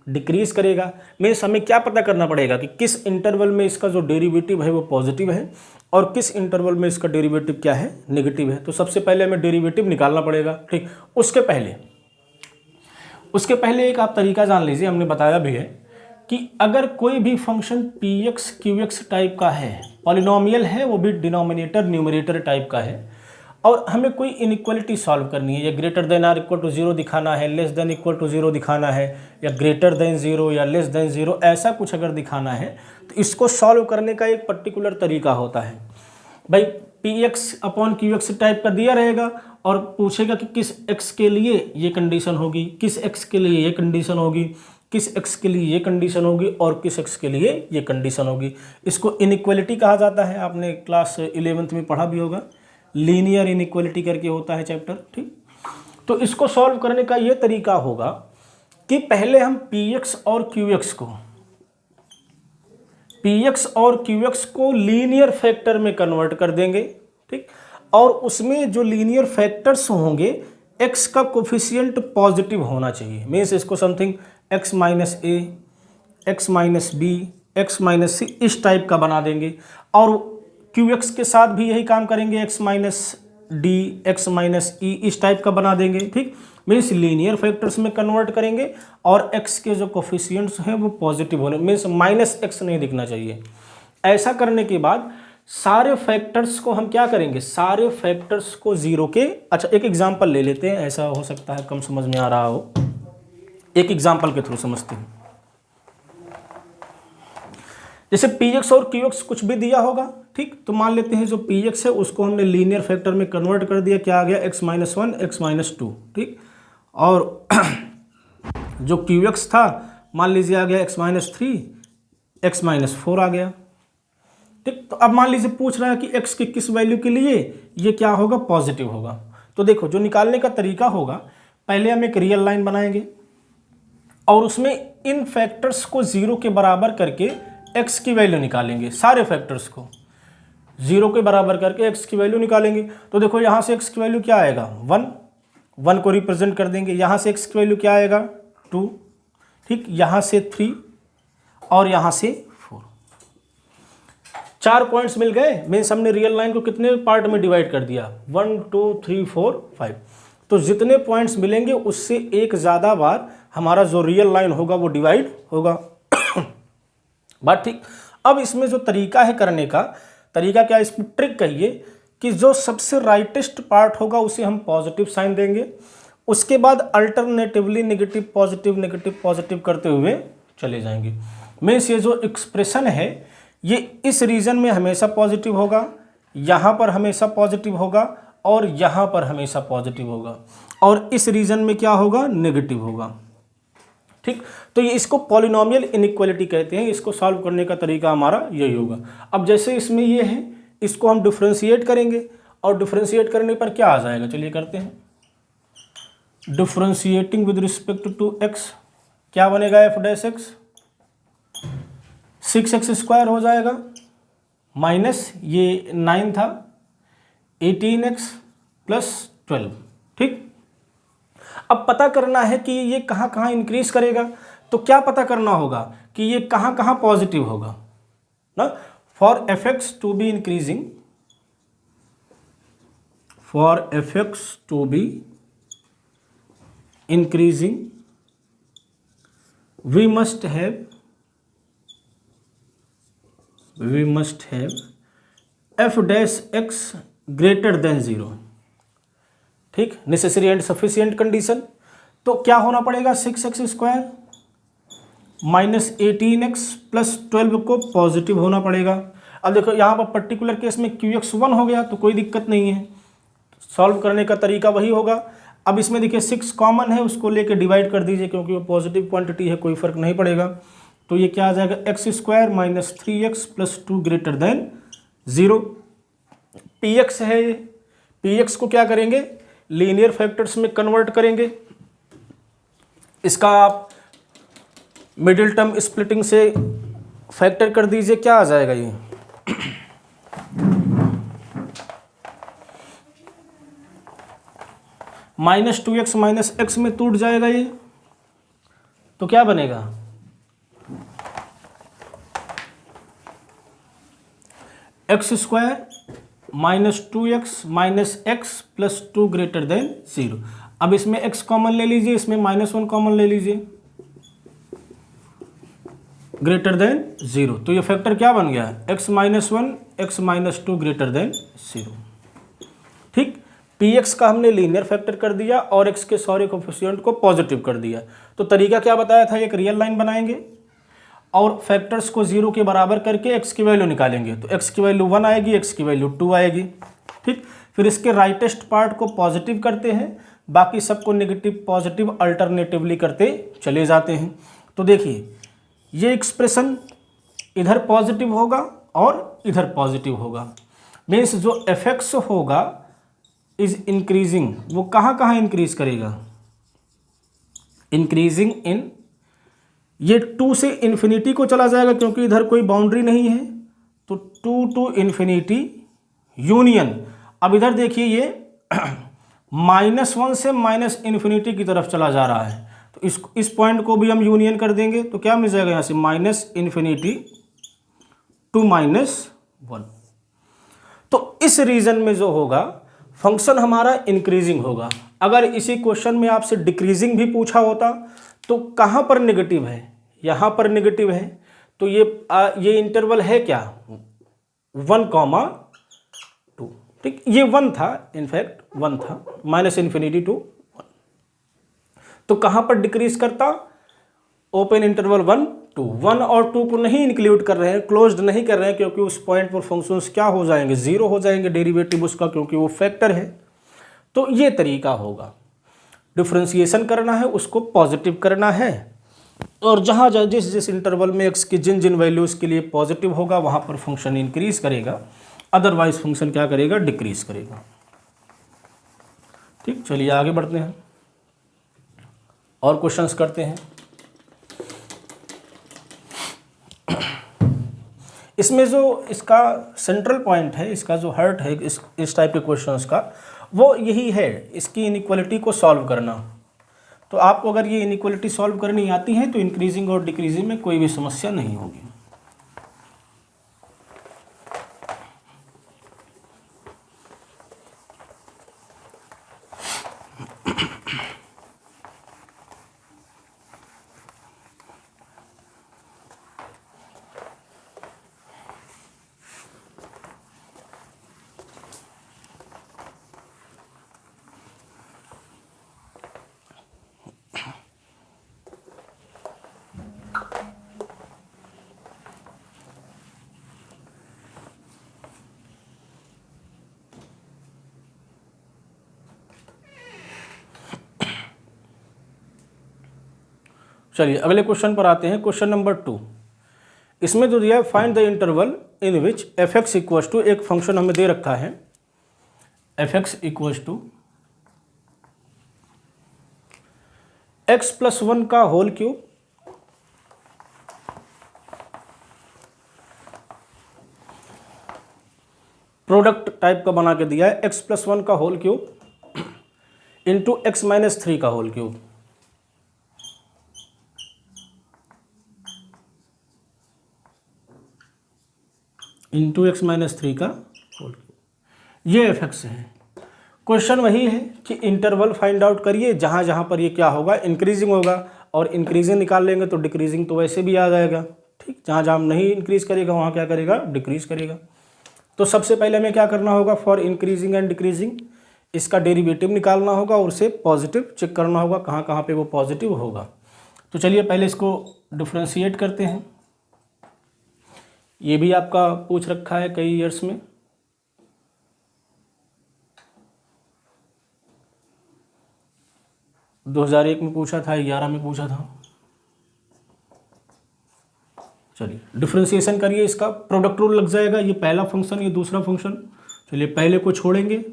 डिक्रीज करेगा। मीन्स हमें क्या पता करना पड़ेगा कि किस इंटरवल में इसका जो डेरिवेटिव है वो पॉजिटिव है और किस इंटरवल में इसका डेरिवेटिव क्या है, नेगेटिव है। तो सबसे पहले हमें डेरिवेटिव निकालना पड़ेगा, ठीक। उसके पहले एक आप तरीका जान लीजिए, हमने बताया भी है कि अगर कोई भी function P x Q x type का है, पॉलिनोमियल है, वो भी डिनोमिनेटर न्यूमरेटर टाइप का है, और हमें कोई इनइक्वालिटी सॉल्व करनी है, या greater than or equal to 0 दिखाना है, लेस देन इक्वल टू 0 दिखाना है, या ग्रेटर देन 0 या लेस देन 0, ऐसा कुछ अगर दिखाना है तो इसको सॉल्व करने का एक पर्टिकुलर तरीका होता है। भाई P x upon Q x type का दिया रहेगा और पूछेगा कि किस एक्स के लिए ये कंडीशन होगी, किस एक्स के लिए ये कंडीशन होगी, किस x के लिए ये कंडीशन होगी और किस x के लिए ये कंडीशन होगी। इसको इनइक्वालिटी कहा जाता है, आपने क्लास 11th में पढ़ा भी होगा, लीनियर इनइक्वालिटी करके होता है चैप्टर। ठीक, तो इसको सॉल्व करने का ये तरीका होगा कि पहले हम px और qx को लीनियर फैक्टर में कन्वर्ट कर देंगे। ठीक, और उसमें जो लीनियर फैक्टर्स होंगे x का कोफिशिएंट पॉजिटिव होना चाहिए। मीन्स इसको something x minus a, x minus b, x minus c इस टाइप का बना देंगे। और qx के साथ भी यही काम करेंगे, x minus d, x minus e इस टाइप का बना देंगे। ठीक, मीन्स लीनियर फैक्टर्स में कन्वर्ट करेंगे और x के जो कोफिशिएंट्स हैं वो पॉजिटिव होने, मीन्स माइनस x नहीं दिखना चाहिए। ऐसा करने के बाद सारे फैक्टर्स को हम क्या करेंगे, सारे फैक्टर्स को जीरो के, अच्छा एक एग्जांपल ले लेते हैं, ऐसा हो सकता है कम समझ में आ रहा हो, एक एग्जांपल के थ्रू समझते हैं। जैसे px और qx कुछ भी दिया होगा, ठीक, तो मान लेते हैं जो px है उसको हमने लीनियर फैक्टर में कन्वर्ट कर दिया, क्या आ गया x माइनस 1, x माइनस 2। ठीक, और जो qx था मान लीजिए आ गया x माइनस 3, x माइनस 4 आ गया। ठीक, तो अब मान लीजिए पूछ रहा है कि x की किस वैल्यू के लिए ये क्या होगा, पॉजिटिव होगा। तो देखो जो निकालने का तरीका होगा, पहले हम एक रियल लाइन बनाएंगे और उसमें इन फैक्टर्स को जीरो के बराबर करके x की वैल्यू निकालेंगे, सारे फैक्टर्स को जीरो के बराबर करके x की वैल्यू निकालेंगे। तो देखो यहाँ से x की वैल्यू क्या आएगा, 1 को रिप्रेजेंट कर देंगे, यहाँ से x की वैल्यू क्या आएगा, 2, ठीक, यहाँ से 3 और यहाँ से 4। 4 पॉइंट्स मिल गए। मीन्स हमने रियल लाइन को कितने पार्ट में डिवाइड कर दिया, 1 2 3 4 5। तो जितने पॉइंट्स मिलेंगे उससे एक ज़्यादा बार हमारा जो रियल लाइन होगा वो डिवाइड होगा। बात ठीक। अब इसमें जो तरीका है करने का, तरीका क्या है, इसमें ट्रिक कहिए कि जो सबसे राइटेस्ट पार्ट होगा उसे हम पॉजिटिव साइन देंगे, उसके बाद अल्टरनेटिवली नेगेटिव पॉजिटिव करते हुए चले जाएंगे। मीन्स ये जो एक्सप्रेशन है ये इस रीजन में हमेशा पॉजिटिव होगा, यहाँ पर हमेशा पॉजिटिव होगा और यहाँ पर हमेशा पॉजिटिव होगा, और इस रीजन में क्या होगा, नेगेटिव होगा। ठीक, तो ये इसको पॉलिनोमियल इनइक्वालिटी कहते हैं। इसको सॉल्व करने का तरीका हमारा यही होगा। अब जैसे इसमें ये है, इसको हम डिफ्रेंशिएट करेंगे और डिफ्रेंशिएट करने पर क्या आ जाएगा, चलिए करते हैं। Differentiating with respect to x क्या बनेगा, F dash x 6x square हो जाएगा, माइनस ये 9 था 18x प्लस 12। ठीक, अब पता करना है कि ये कहाँ कहाँ इंक्रीज करेगा, तो क्या पता करना होगा कि ये कहाँ कहाँ पॉजिटिव होगा ना। For fx to be increasing, for fx to be increasing we must have f dash x greater than 0। ठीक, नेसेसरी एंड सफिशिएंट कंडीशन। तो क्या होना पड़ेगा, 6x square minus 18x plus 12 को पॉजिटिव होना पड़ेगा। अब देखो यहाँ पर पर्टिकुलर केस में qx 1 हो गया तो कोई दिक्कत नहीं है, सॉल्व करने का तरीका वही होगा। अब इसमें देखिए 6 कॉमन है, उसको लेके डिवाइड कर दीजिए क्योंकि वो पॉजिटिव क्वांटिटी है, कोई फर्क नहीं पड़ेगा। तो ये क्या आ जाएगा, x square minus 3x plus 2 greater than 0। px है, px को क्या करेंगे, लीनियर फैक्टर्स में कन्वर्ट करेंगे। इसका आप मिडिल टर्म स्प्लिटिंग से फैक्टर कर दीजिए, क्या आ जाएगा ये -2x माइनस x में टूट जाएगा ये, तो क्या बनेगा, x square minus 2x minus x plus 2 greater than 0। अब इसमें x कॉमन ले लीजिए, इसमें -1 कॉमन ले लीजिए, ग्रेटर देन 0। तो ये फैक्टर क्या बन गया, x minus 1 x minus 2 greater than 0। ठीक, px का हमने लीनियर फैक्टर कर दिया और x के सारे कोफिशिएंट को पॉजिटिव कर दिया। तो तरीका क्या बताया था, एक रियल लाइन बनाएंगे और फैक्टर्स को 0 के बराबर करके x की वैल्यू निकालेंगे। तो x की वैल्यू 1 आएगी, x की वैल्यू 2 आएगी। ठीक, फिर इसके राइटेस्ट पार्ट को पॉजिटिव करते हैं, बाकी सबको नेगेटिव पॉजिटिव अल्टरनेटिवली करते चले जाते हैं। तो देखिए ये एक्सप्रेशन इधर पॉजिटिव होगा और इधर पॉजिटिव होगा, मीन्स जो एफ होगा इज इंक्रीजिंग, वो कहाँ कहाँ इंक्रीज करेगा, इंक्रीजिंग इन, ये 2 से इन्फिनिटी को चला जाएगा क्योंकि इधर कोई बाउंड्री नहीं है, तो 2 to इन्फिनिटी यूनियन। अब इधर देखिए ये -1 से -इन्फिनिटी की तरफ चला जा रहा है, तो इस पॉइंट को भी हम यूनियन कर देंगे तो क्या मिल जाएगा यहाँ से -इन्फिनिटी टू -1। तो इस रीजन में जो होगा फंक्शन हमारा इंक्रीजिंग होगा। अगर इसी क्वेश्चन में आपसे डिक्रीजिंग भी पूछा होता तो कहाँ पर नेगेटिव है, यहाँ पर नेगेटिव है, तो ये इंटरवल है क्या 1,2, ठीक, ये 1 था, इनफैक्ट 1 था, -इन्फिनिटी टू 1। तो कहाँ पर डिक्रीज करता, ओपन इंटरवल 1 to 1 और 2 को नहीं इंक्लूड कर रहे हैं, क्लोज्ड नहीं कर रहे हैं, क्योंकि उस पॉइंट पर फंक्शंस क्या हो जाएंगे, 0 हो जाएंगे डेरिवेटिव उसका, क्योंकि वो फैक्टर है। तो ये तरीका होगा, डिफ्रेंसिएशन करना है उसको पॉजिटिव करना है, और जहाँ जिस इंटरवल में एक्स की जिन वैल्यूज़ के लिए पॉजिटिव होगा वहाँ पर फंक्शन इंक्रीज करेगा, अदरवाइज फंक्शन क्या करेगा, डिक्रीज करेगा। ठीक, चलिए आगे बढ़ते हैं और क्वेश्चंस करते हैं। इसमें जो इसका सेंट्रल पॉइंट है, इसका जो हार्ट है इस टाइप के क्वेश्चंस का, वो यही है, इसकी इनइक्वालिटी को सॉल्व करना। तो आपको अगर ये इनइक्वालिटी सॉल्व करनी आती है तो इंक्रीजिंग और डिक्रीजिंग में कोई भी समस्या नहीं होगी। चलिए अगले क्वेश्चन पर आते हैं, क्वेश्चन नंबर 2। इसमें जो दिया है, find the interval in which f x equals to, एक फंक्शन हमें दे रखा है F x equals to x+1 का होल क्यूब प्रोडक्ट टाइप का बना के दिया है, x+1 का होल क्यूब इंटू x-3 का होल क्यूब। इंटू x-3 का होल क्यूब, ये एफ एक्स है। क्वेश्चन वही है कि इंटरवल फाइंड आउट करिए जहाँ जहाँ पर ये क्या होगा, इंक्रीजिंग होगा, और इंक्रीजिंग निकाल लेंगे तो डिक्रीजिंग तो वैसे भी आ जाएगा। ठीक, जहाँ जहाँ नहीं इंक्रीज करेगा वहाँ क्या करेगा, डिक्रीज करेगा। तो सबसे पहले हमें क्या करना होगा, फॉर इंक्रीजिंग एंड डिक्रीजिंग इसका डेरिवेटिव निकालना होगा और उसे पॉजिटिव चेक करना होगा कहाँ कहाँ पे वो पॉजिटिव होगा। तो चलिए पहले इसको डिफ्रेंशिएट करते हैं। ये भी आपका पूछ रखा है कई ईयर्स में। दो 2001 में पूछा था, 11 में पूछा था। चलिए डिफ्रेंशिएशन करिए, इसका प्रोडक्ट रूल लग जाएगा, ये पहला फंक्शन ये दूसरा फंक्शन। चलिए पहले को छोड़ेंगे,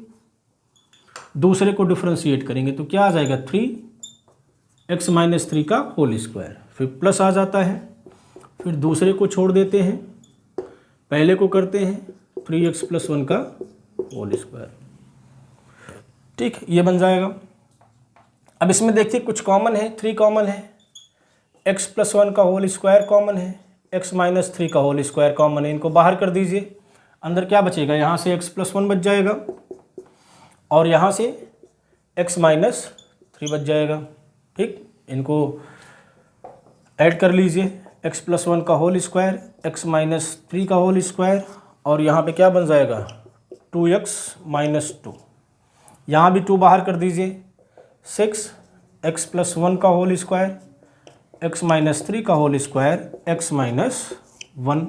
दूसरे को डिफ्रेंशिएट करेंगे तो क्या आ जाएगा, 3x-3 का होल स्क्वायर, फिर प्लस आ जाता है, फिर दूसरे को छोड़ देते हैं, पहले को करते हैं 3x+1 का होल स्क्वायर। ठीक, ये बन जाएगा। अब इसमें देखिए कुछ कॉमन है, 3 कॉमन है, x+1 का होल स्क्वायर कॉमन है, x-3 का होल स्क्वायर कॉमन है, इनको बाहर कर दीजिए। अंदर क्या बचेगा, यहाँ से x+1 बच जाएगा और यहाँ से x-3 बच जाएगा। ठीक, इनको ऐड कर लीजिए, x+1 का होल स्क्वायर, x-3 का होल स्क्वायर, और यहाँ पे क्या बन जाएगा, 2x-2, यहाँ भी 2 बाहर कर दीजिए, 6x+1 का होल स्क्वायर, x-3 का होल स्क्वायर, x-1,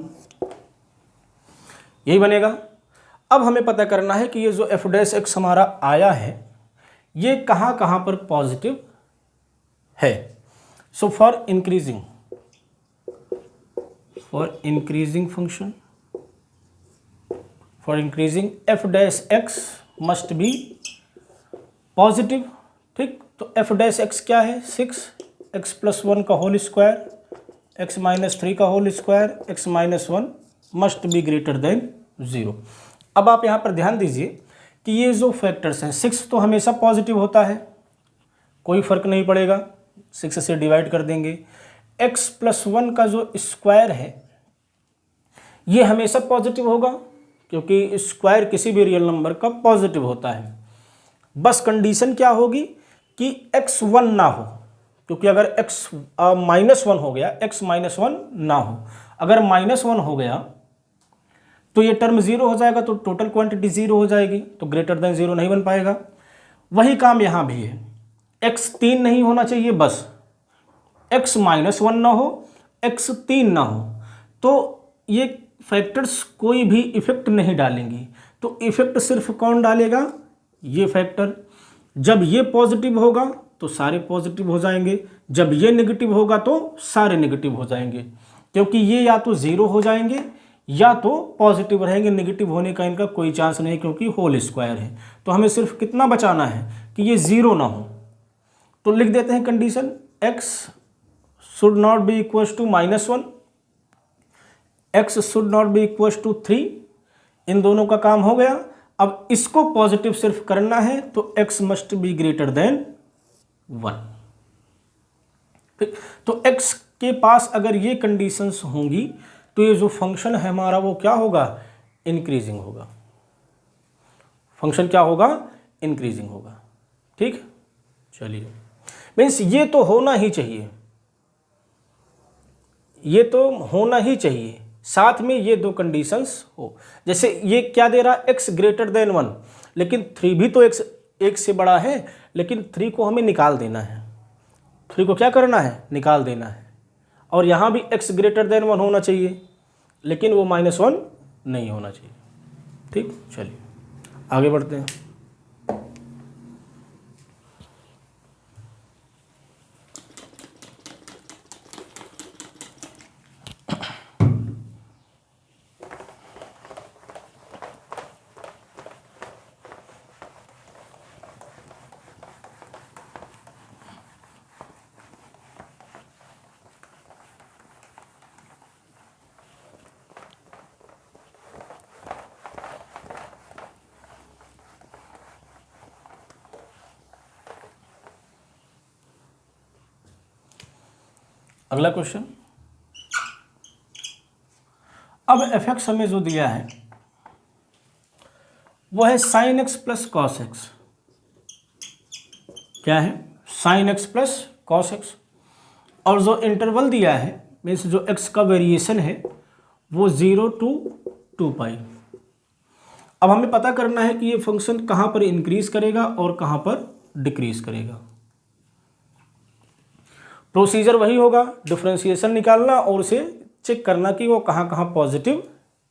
यही बनेगा। अब हमें पता करना है कि ये जो f' हमारा आया है ये कहाँ कहाँ पर पॉजिटिव है। So for increasing for increasing function, for increasing F dash x must be positive. ठीक, तो एफ डैश एक्स क्या है, 6x प्लस 1 का होल स्क्वायर, x माइनस 3 का whole square, x minus 1 must be greater than 0। अब आप यहाँ पर ध्यान दीजिए कि ये जो फैक्टर्स हैं, 6 तो हमेशा पॉजिटिव होता है, कोई फर्क नहीं पड़ेगा, 6 से डिवाइड कर देंगे। x प्लस 1 का जो स्क्वायर है ये हमेशा पॉजिटिव होगा, क्योंकि स्क्वायर किसी भी रियल नंबर का पॉजिटिव होता है। बस कंडीशन क्या होगी कि x 1 ना हो, क्योंकि अगर x माइनस 1 हो गया, x माइनस 1 ना हो, अगर माइनस 1 हो गया तो ये टर्म 0 हो जाएगा, तो टोटल क्वांटिटी 0 हो जाएगी, तो ग्रेटर देन 0 नहीं बन पाएगा। वही काम यहाँ भी है, x 3 नहीं होना चाहिए, बस x माइनस 1 ना हो, x 3 ना हो, तो ये फैक्टर्स कोई भी इफेक्ट नहीं डालेंगी। तो इफेक्ट सिर्फ कौन डालेगा, ये फैक्टर। जब ये पॉजिटिव होगा तो सारे पॉजिटिव हो जाएंगे, जब ये नेगेटिव होगा तो सारे नेगेटिव हो जाएंगे, क्योंकि ये या तो 0 हो जाएंगे या तो पॉजिटिव रहेंगे, नेगेटिव होने का इनका कोई चांस नहीं, क्योंकि होल स्क्वायर है। तो हमें सिर्फ कितना बचाना है कि ये 0 ना हो, तो लिख देते हैं condition x should not be equal to -1, x should not be equal to 3, इन दोनों का काम हो गया। अब इसको पॉजिटिव सिर्फ करना है, तो x must be greater then 1। ठीक, तो x के पास अगर ये कंडीशंस होंगी तो ये जो फंक्शन है हमारा वो क्या होगा, इंक्रीजिंग होगा। फंक्शन क्या होगा, इंक्रीजिंग होगा। ठीक, चलिए, मीन्स ये तो होना ही चाहिए, ये तो होना ही चाहिए, साथ में ये दो कंडीशंस हो। जैसे ये क्या दे रहा, x ग्रेटर देन 1, लेकिन 3 भी तो x 1 से बड़ा है, लेकिन 3 को हमें निकाल देना है, 3 को क्या करना है, निकाल देना है। और यहाँ भी x ग्रेटर देन 1 होना चाहिए, लेकिन वो -1 नहीं होना चाहिए। ठीक, चलिए आगे बढ़ते हैं। अगला क्वेश्चन, अब f(x) हमें जो दिया है वो है sin x plus cos x. क्या है, sin x plus cos x. और जो इंटरवल दिया है, मीन्स जो x का वेरिएशन है वो 0 to 2π। अब हमें पता करना है कि ये फंक्शन कहाँ पर इंक्रीज करेगा और कहाँ पर डिक्रीज करेगा। प्रोसीजर वही होगा, डिफरेंशिएशन निकालना और उसे चेक करना कि वो कहाँ कहाँ पॉजिटिव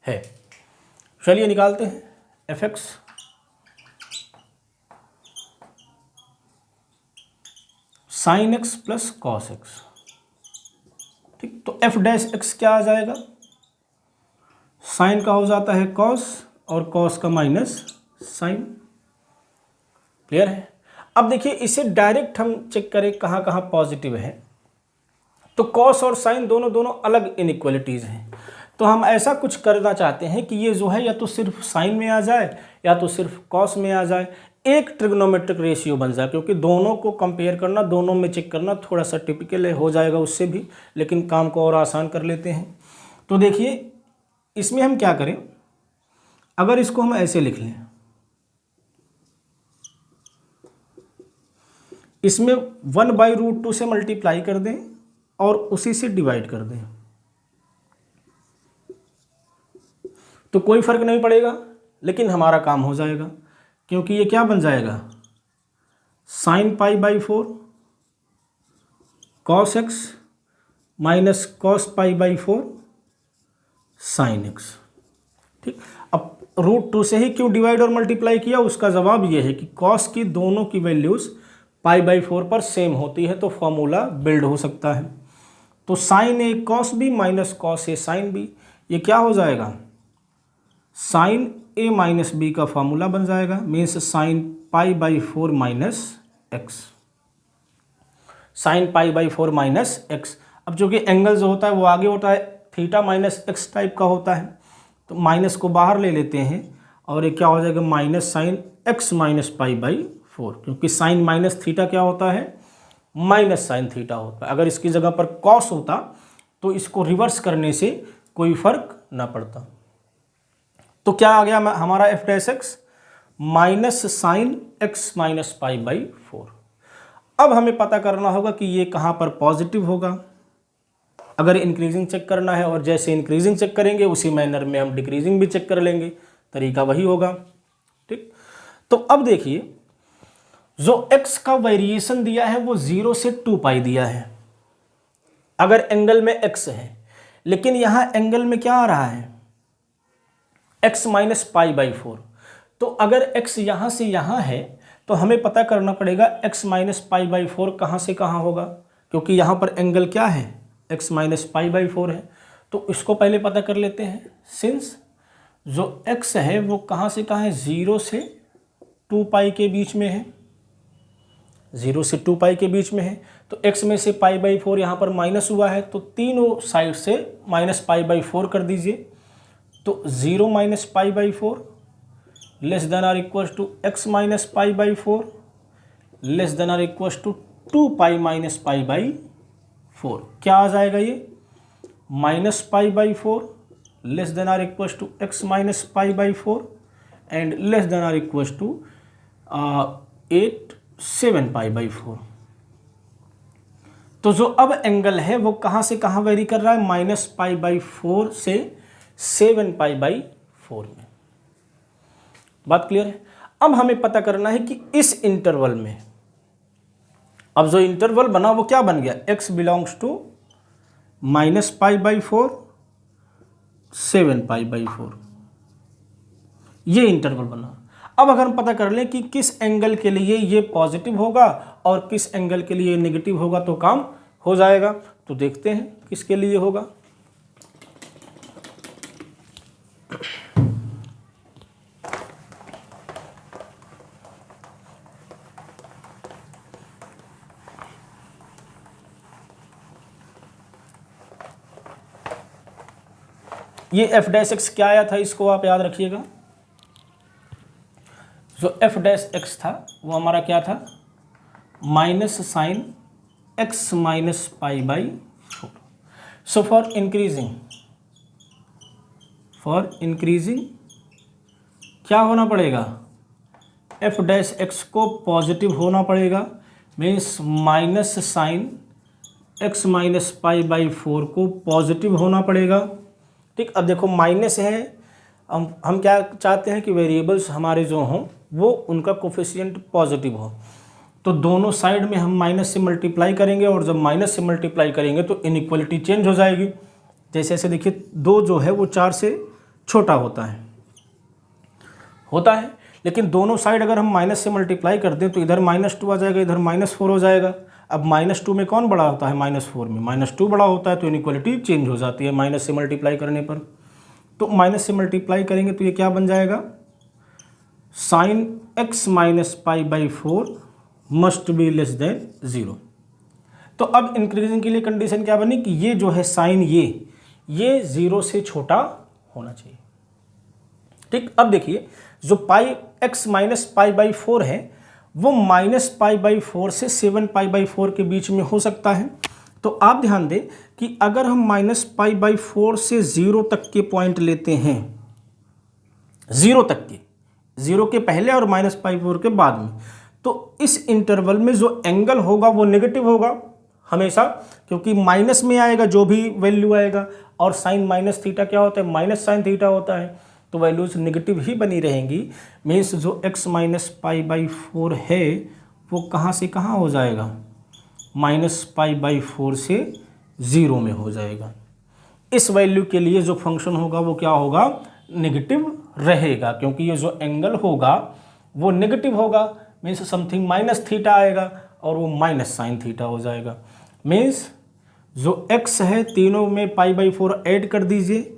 है। चलिए निकालते हैं f(x) sin x plus cos x. ठीक, तो f डैश x क्या आ जाएगा, साइन का हो जाता है कॉस और कॉस का माइनस साइन। क्लियर है। अब देखिए इसे डायरेक्ट हम चेक करें कहाँ कहाँ पॉजिटिव है, तो कॉस और साइन दोनों अलग इनइक्वालिटीज़ हैं। तो हम ऐसा कुछ करना चाहते हैं कि ये जो है या तो सिर्फ साइन में आ जाए या तो सिर्फ कॉस में आ जाए, एक ट्रिग्नोमेट्रिक रेशियो बन जाए, क्योंकि दोनों को कंपेयर करना, दोनों में चेक करना थोड़ा सा टिपिकल हो जाएगा उससे भी, लेकिन काम को और आसान कर लेते हैं। तो देखिए इसमें हम क्या करें, अगर इसको हम ऐसे लिख लें, इसमें 1/√2 से मल्टीप्लाई कर दें और उसी से डिवाइड कर दें, तो कोई फर्क नहीं पड़ेगा, लेकिन हमारा काम हो जाएगा, क्योंकि ये क्या बन जाएगा, sin π/4 cos x minus cos π/4 sin x। ठीक, अब √2 से ही क्यों डिवाइड और मल्टीप्लाई किया, उसका जवाब ये है कि cos की दोनों की वैल्यूज़ π/4 पर सेम होती है, तो फॉर्मूला बिल्ड हो सकता है। तो sign A cos B minus cos A sine B, ये क्या हो जाएगा, साइन ए माइनस बी का फॉर्मूला बन जाएगा, means sine pi by 4 minus x, sine pi by 4 minus x. अब जो कि एंगल जो होता है वो आगे होता है थीटा माइनस एक्स टाइप का होता है, तो माइनस को बाहर ले लेते हैं और ये क्या हो जाएगा, minus sine x minus pi by 4, क्योंकि साइन माइनस थीटा क्या होता है, माइनस साइन थीटा होता है। अगर इसकी जगह पर कॉस होता तो इसको रिवर्स करने से कोई फर्क ना पड़ता। तो क्या आ गया हमारा F dash x, minus sine x minus pi by 4। अब हमें पता करना होगा कि ये कहाँ पर पॉजिटिव होगा। अगर इंक्रीजिंग चेक करना है, और जैसे इंक्रीजिंग चेक करेंगे उसी मैनर में हम डिक्रीजिंग भी चेक कर लेंगे, तरीका वही होगा। ठीक, तो अब देखिए जो x का वेरिएशन दिया है वो 0 से 2 पाई दिया है, अगर एंगल में x है, लेकिन यहाँ एंगल में क्या आ रहा है, x माइनस पाई बाई 4। तो अगर x यहाँ से यहाँ है तो हमें पता करना पड़ेगा x माइनस पाई बाई 4 कहाँ से कहाँ होगा, क्योंकि यहाँ पर एंगल क्या है, x माइनस पाई बाई 4 है। तो इसको पहले पता कर लेते हैं। सिंस जो x है वो कहाँ से कहाँ है, 0 से 2 पाई के बीच में है, 0 से 2 पाई के बीच में है। तो x में से पाई बाई 4 यहाँ पर माइनस हुआ है, तो तीनों साइड से माइनस पाई बाई 4 कर दीजिए। तो 0 minus pi by 4 less than or equal to x minus pi by 4 less than or equal to 2 pi minus pi by 4। क्या आ जाएगा ये, minus pi by 4 less than or equal to x minus pi by 4 and less than or equal to 7 pi by 4। तो जो अब एंगल है वो कहाँ से कहाँ वेरी कर रहा है, माइनस पाई बाई 4 से 7 पाई बाई 4 में। बात क्लियर है। अब हमें पता करना है कि इस इंटरवल में, अब जो इंटरवल बना वो क्या बन गया, x belongs to minus pi by 4 7 pi by 4, ये इंटरवल बना। अब अगर हम पता कर लें कि किस एंगल के लिए ये पॉजिटिव होगा और किस एंगल के लिए नेगेटिव होगा तो काम हो जाएगा। तो देखते हैं किसके लिए होगा। ये एफ डैश एक्स क्या आया था, इसको आप याद रखिएगा। जो एफ डैश एक्स था वो हमारा क्या था, minus sine x minus pi by 4। So for increasing क्या होना पड़ेगा, एफ डैश एक्स को पॉजिटिव होना पड़ेगा, means minus sine x minus pi by 4 को पॉजिटिव होना पड़ेगा। ठीक, अब देखो माइनस है, हम क्या चाहते हैं कि वेरिएबल्स हमारे जो हों वो उनका कोफिशिएंट पॉजिटिव हो। तो दोनों साइड में हम माइनस से मल्टीप्लाई करेंगे, और जब माइनस से मल्टीप्लाई करेंगे तो इनइक्वलिटी चेंज हो जाएगी। जैसे ऐसे देखिए 2 जो है वो 4 से छोटा होता है, लेकिन दोनों साइड अगर हम माइनस से मल्टीप्लाई कर दें तो इधर -2 आ जाएगा, इधर -4 हो जाएगा। अब -2 में कौन बड़ा होता है, -4 में -2 बड़ा होता है, तो इनइक्वलिटी चेंज हो जाती है माइनस से मल्टीप्लाई करने पर। तो माइनस से मल्टीप्लाई करेंगे तो ये क्या बन जाएगा, sine x minus pi by 4 must be less than 0। तो अब इंक्रीजिंग के लिए कंडीशन क्या बनी कि ये जो है साइन ये 0 से छोटा होना चाहिए। ठीक, अब देखिए जो पाई एक्स माइनस पाई बाई 4 है वो माइनस पाई बाई 4 से 7 पाई बाई 4 के बीच में हो सकता है। तो आप ध्यान दें कि अगर हम माइनस पाई बाई 4 से 0 तक के पॉइंट लेते हैं, 0 तक के, 0 के पहले और माइनस पाई 4 के बाद में, तो इस इंटरवल में जो एंगल होगा वो नेगेटिव होगा हमेशा, क्योंकि माइनस में आएगा जो भी वैल्यू आएगा, और साइन माइनस थीटा क्या होता है, माइनस साइन थीटा होता है, तो वैल्यूज नेगेटिव ही बनी रहेंगी। मीन्स जो x माइनस पाई बाई 4 है वो कहाँ से कहाँ हो जाएगा, माइनस पाई बाई 4 से 0 में हो जाएगा। इस वैल्यू के लिए जो फंक्शन होगा वो क्या होगा, नेगेटिव रहेगा, क्योंकि ये जो एंगल होगा वो नेगेटिव होगा। मीन्स समथिंग माइनस थीटा आएगा और वो माइनस साइन थीटा हो जाएगा। मीन्स जो x है तीनों में π/4 ऐड कर दीजिए,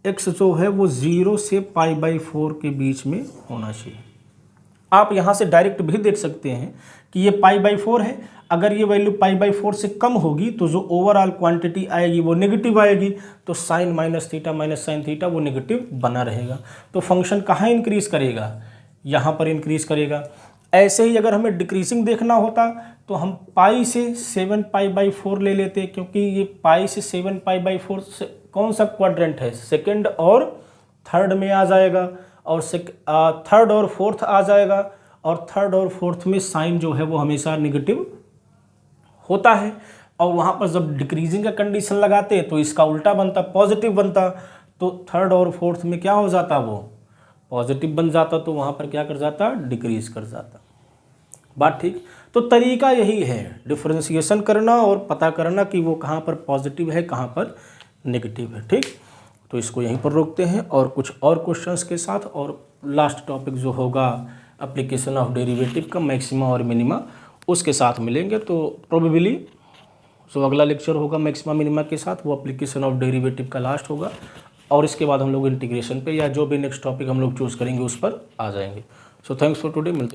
x जो है वो 0 से π/4 के बीच में होना चाहिए। आप यहाँ से डायरेक्ट भी देख सकते हैं कि ये π/4 है, अगर ये वैल्यू π/4 से कम होगी तो जो ओवरऑल क्वांटिटी आएगी वो नेगेटिव आएगी, तो sine minus theta minus sine theta वो नेगेटिव बना रहेगा। तो फंक्शन कहाँ इंक्रीज करेगा, यहाँ पर इंक्रीज करेगा। ऐसे ही अगर हमें डिक्रीजिंग देखना होता तो हम पाई से 7π/4 ले लेते, क्योंकि ये पाई से 7π/4 से कौन सा क्वाड्रेंट है, सेकंड और थर्ड में आ जाएगा, और थर्ड और फोर्थ आ जाएगा, और थर्ड और फोर्थ में साइन जो है वो हमेशा नेगेटिव होता है। और वहाँ पर जब डिक्रीजिंग का कंडीशन लगाते तो इसका उल्टा बनता, पॉजिटिव बनता, तो थर्ड और फोर्थ में क्या हो जाता, वो पॉजिटिव बन जाता, तो वहाँ पर क्या कर जाता, डिक्रीज कर जाता। बात ठीक। तो तरीका यही है, डिफरेंशिएशन करना और पता करना कि वो कहाँ पर पॉजिटिव है कहाँ पर नेगेटिव है। ठीक, तो इसको यहीं पर रोकते हैं और कुछ और क्वेश्चंस के साथ, और लास्ट टॉपिक जो होगा एप्लीकेशन ऑफ डेरिवेटिव का मैक्सिमा और मिनिमा, उसके साथ मिलेंगे। तो प्रोबेबली जो अगला लेक्चर होगा मैक्सिमा मिनिमा के साथ वो एप्लीकेशन ऑफ डेरिवेटिव का लास्ट होगा, और इसके बाद हम लोग इंटीग्रेशन पे या जो भी नेक्स्ट टॉपिक हम लोग चूज़ करेंगे उस पर आ जाएंगे। सो थैंक्स फॉर टुडे, मिलते हैं।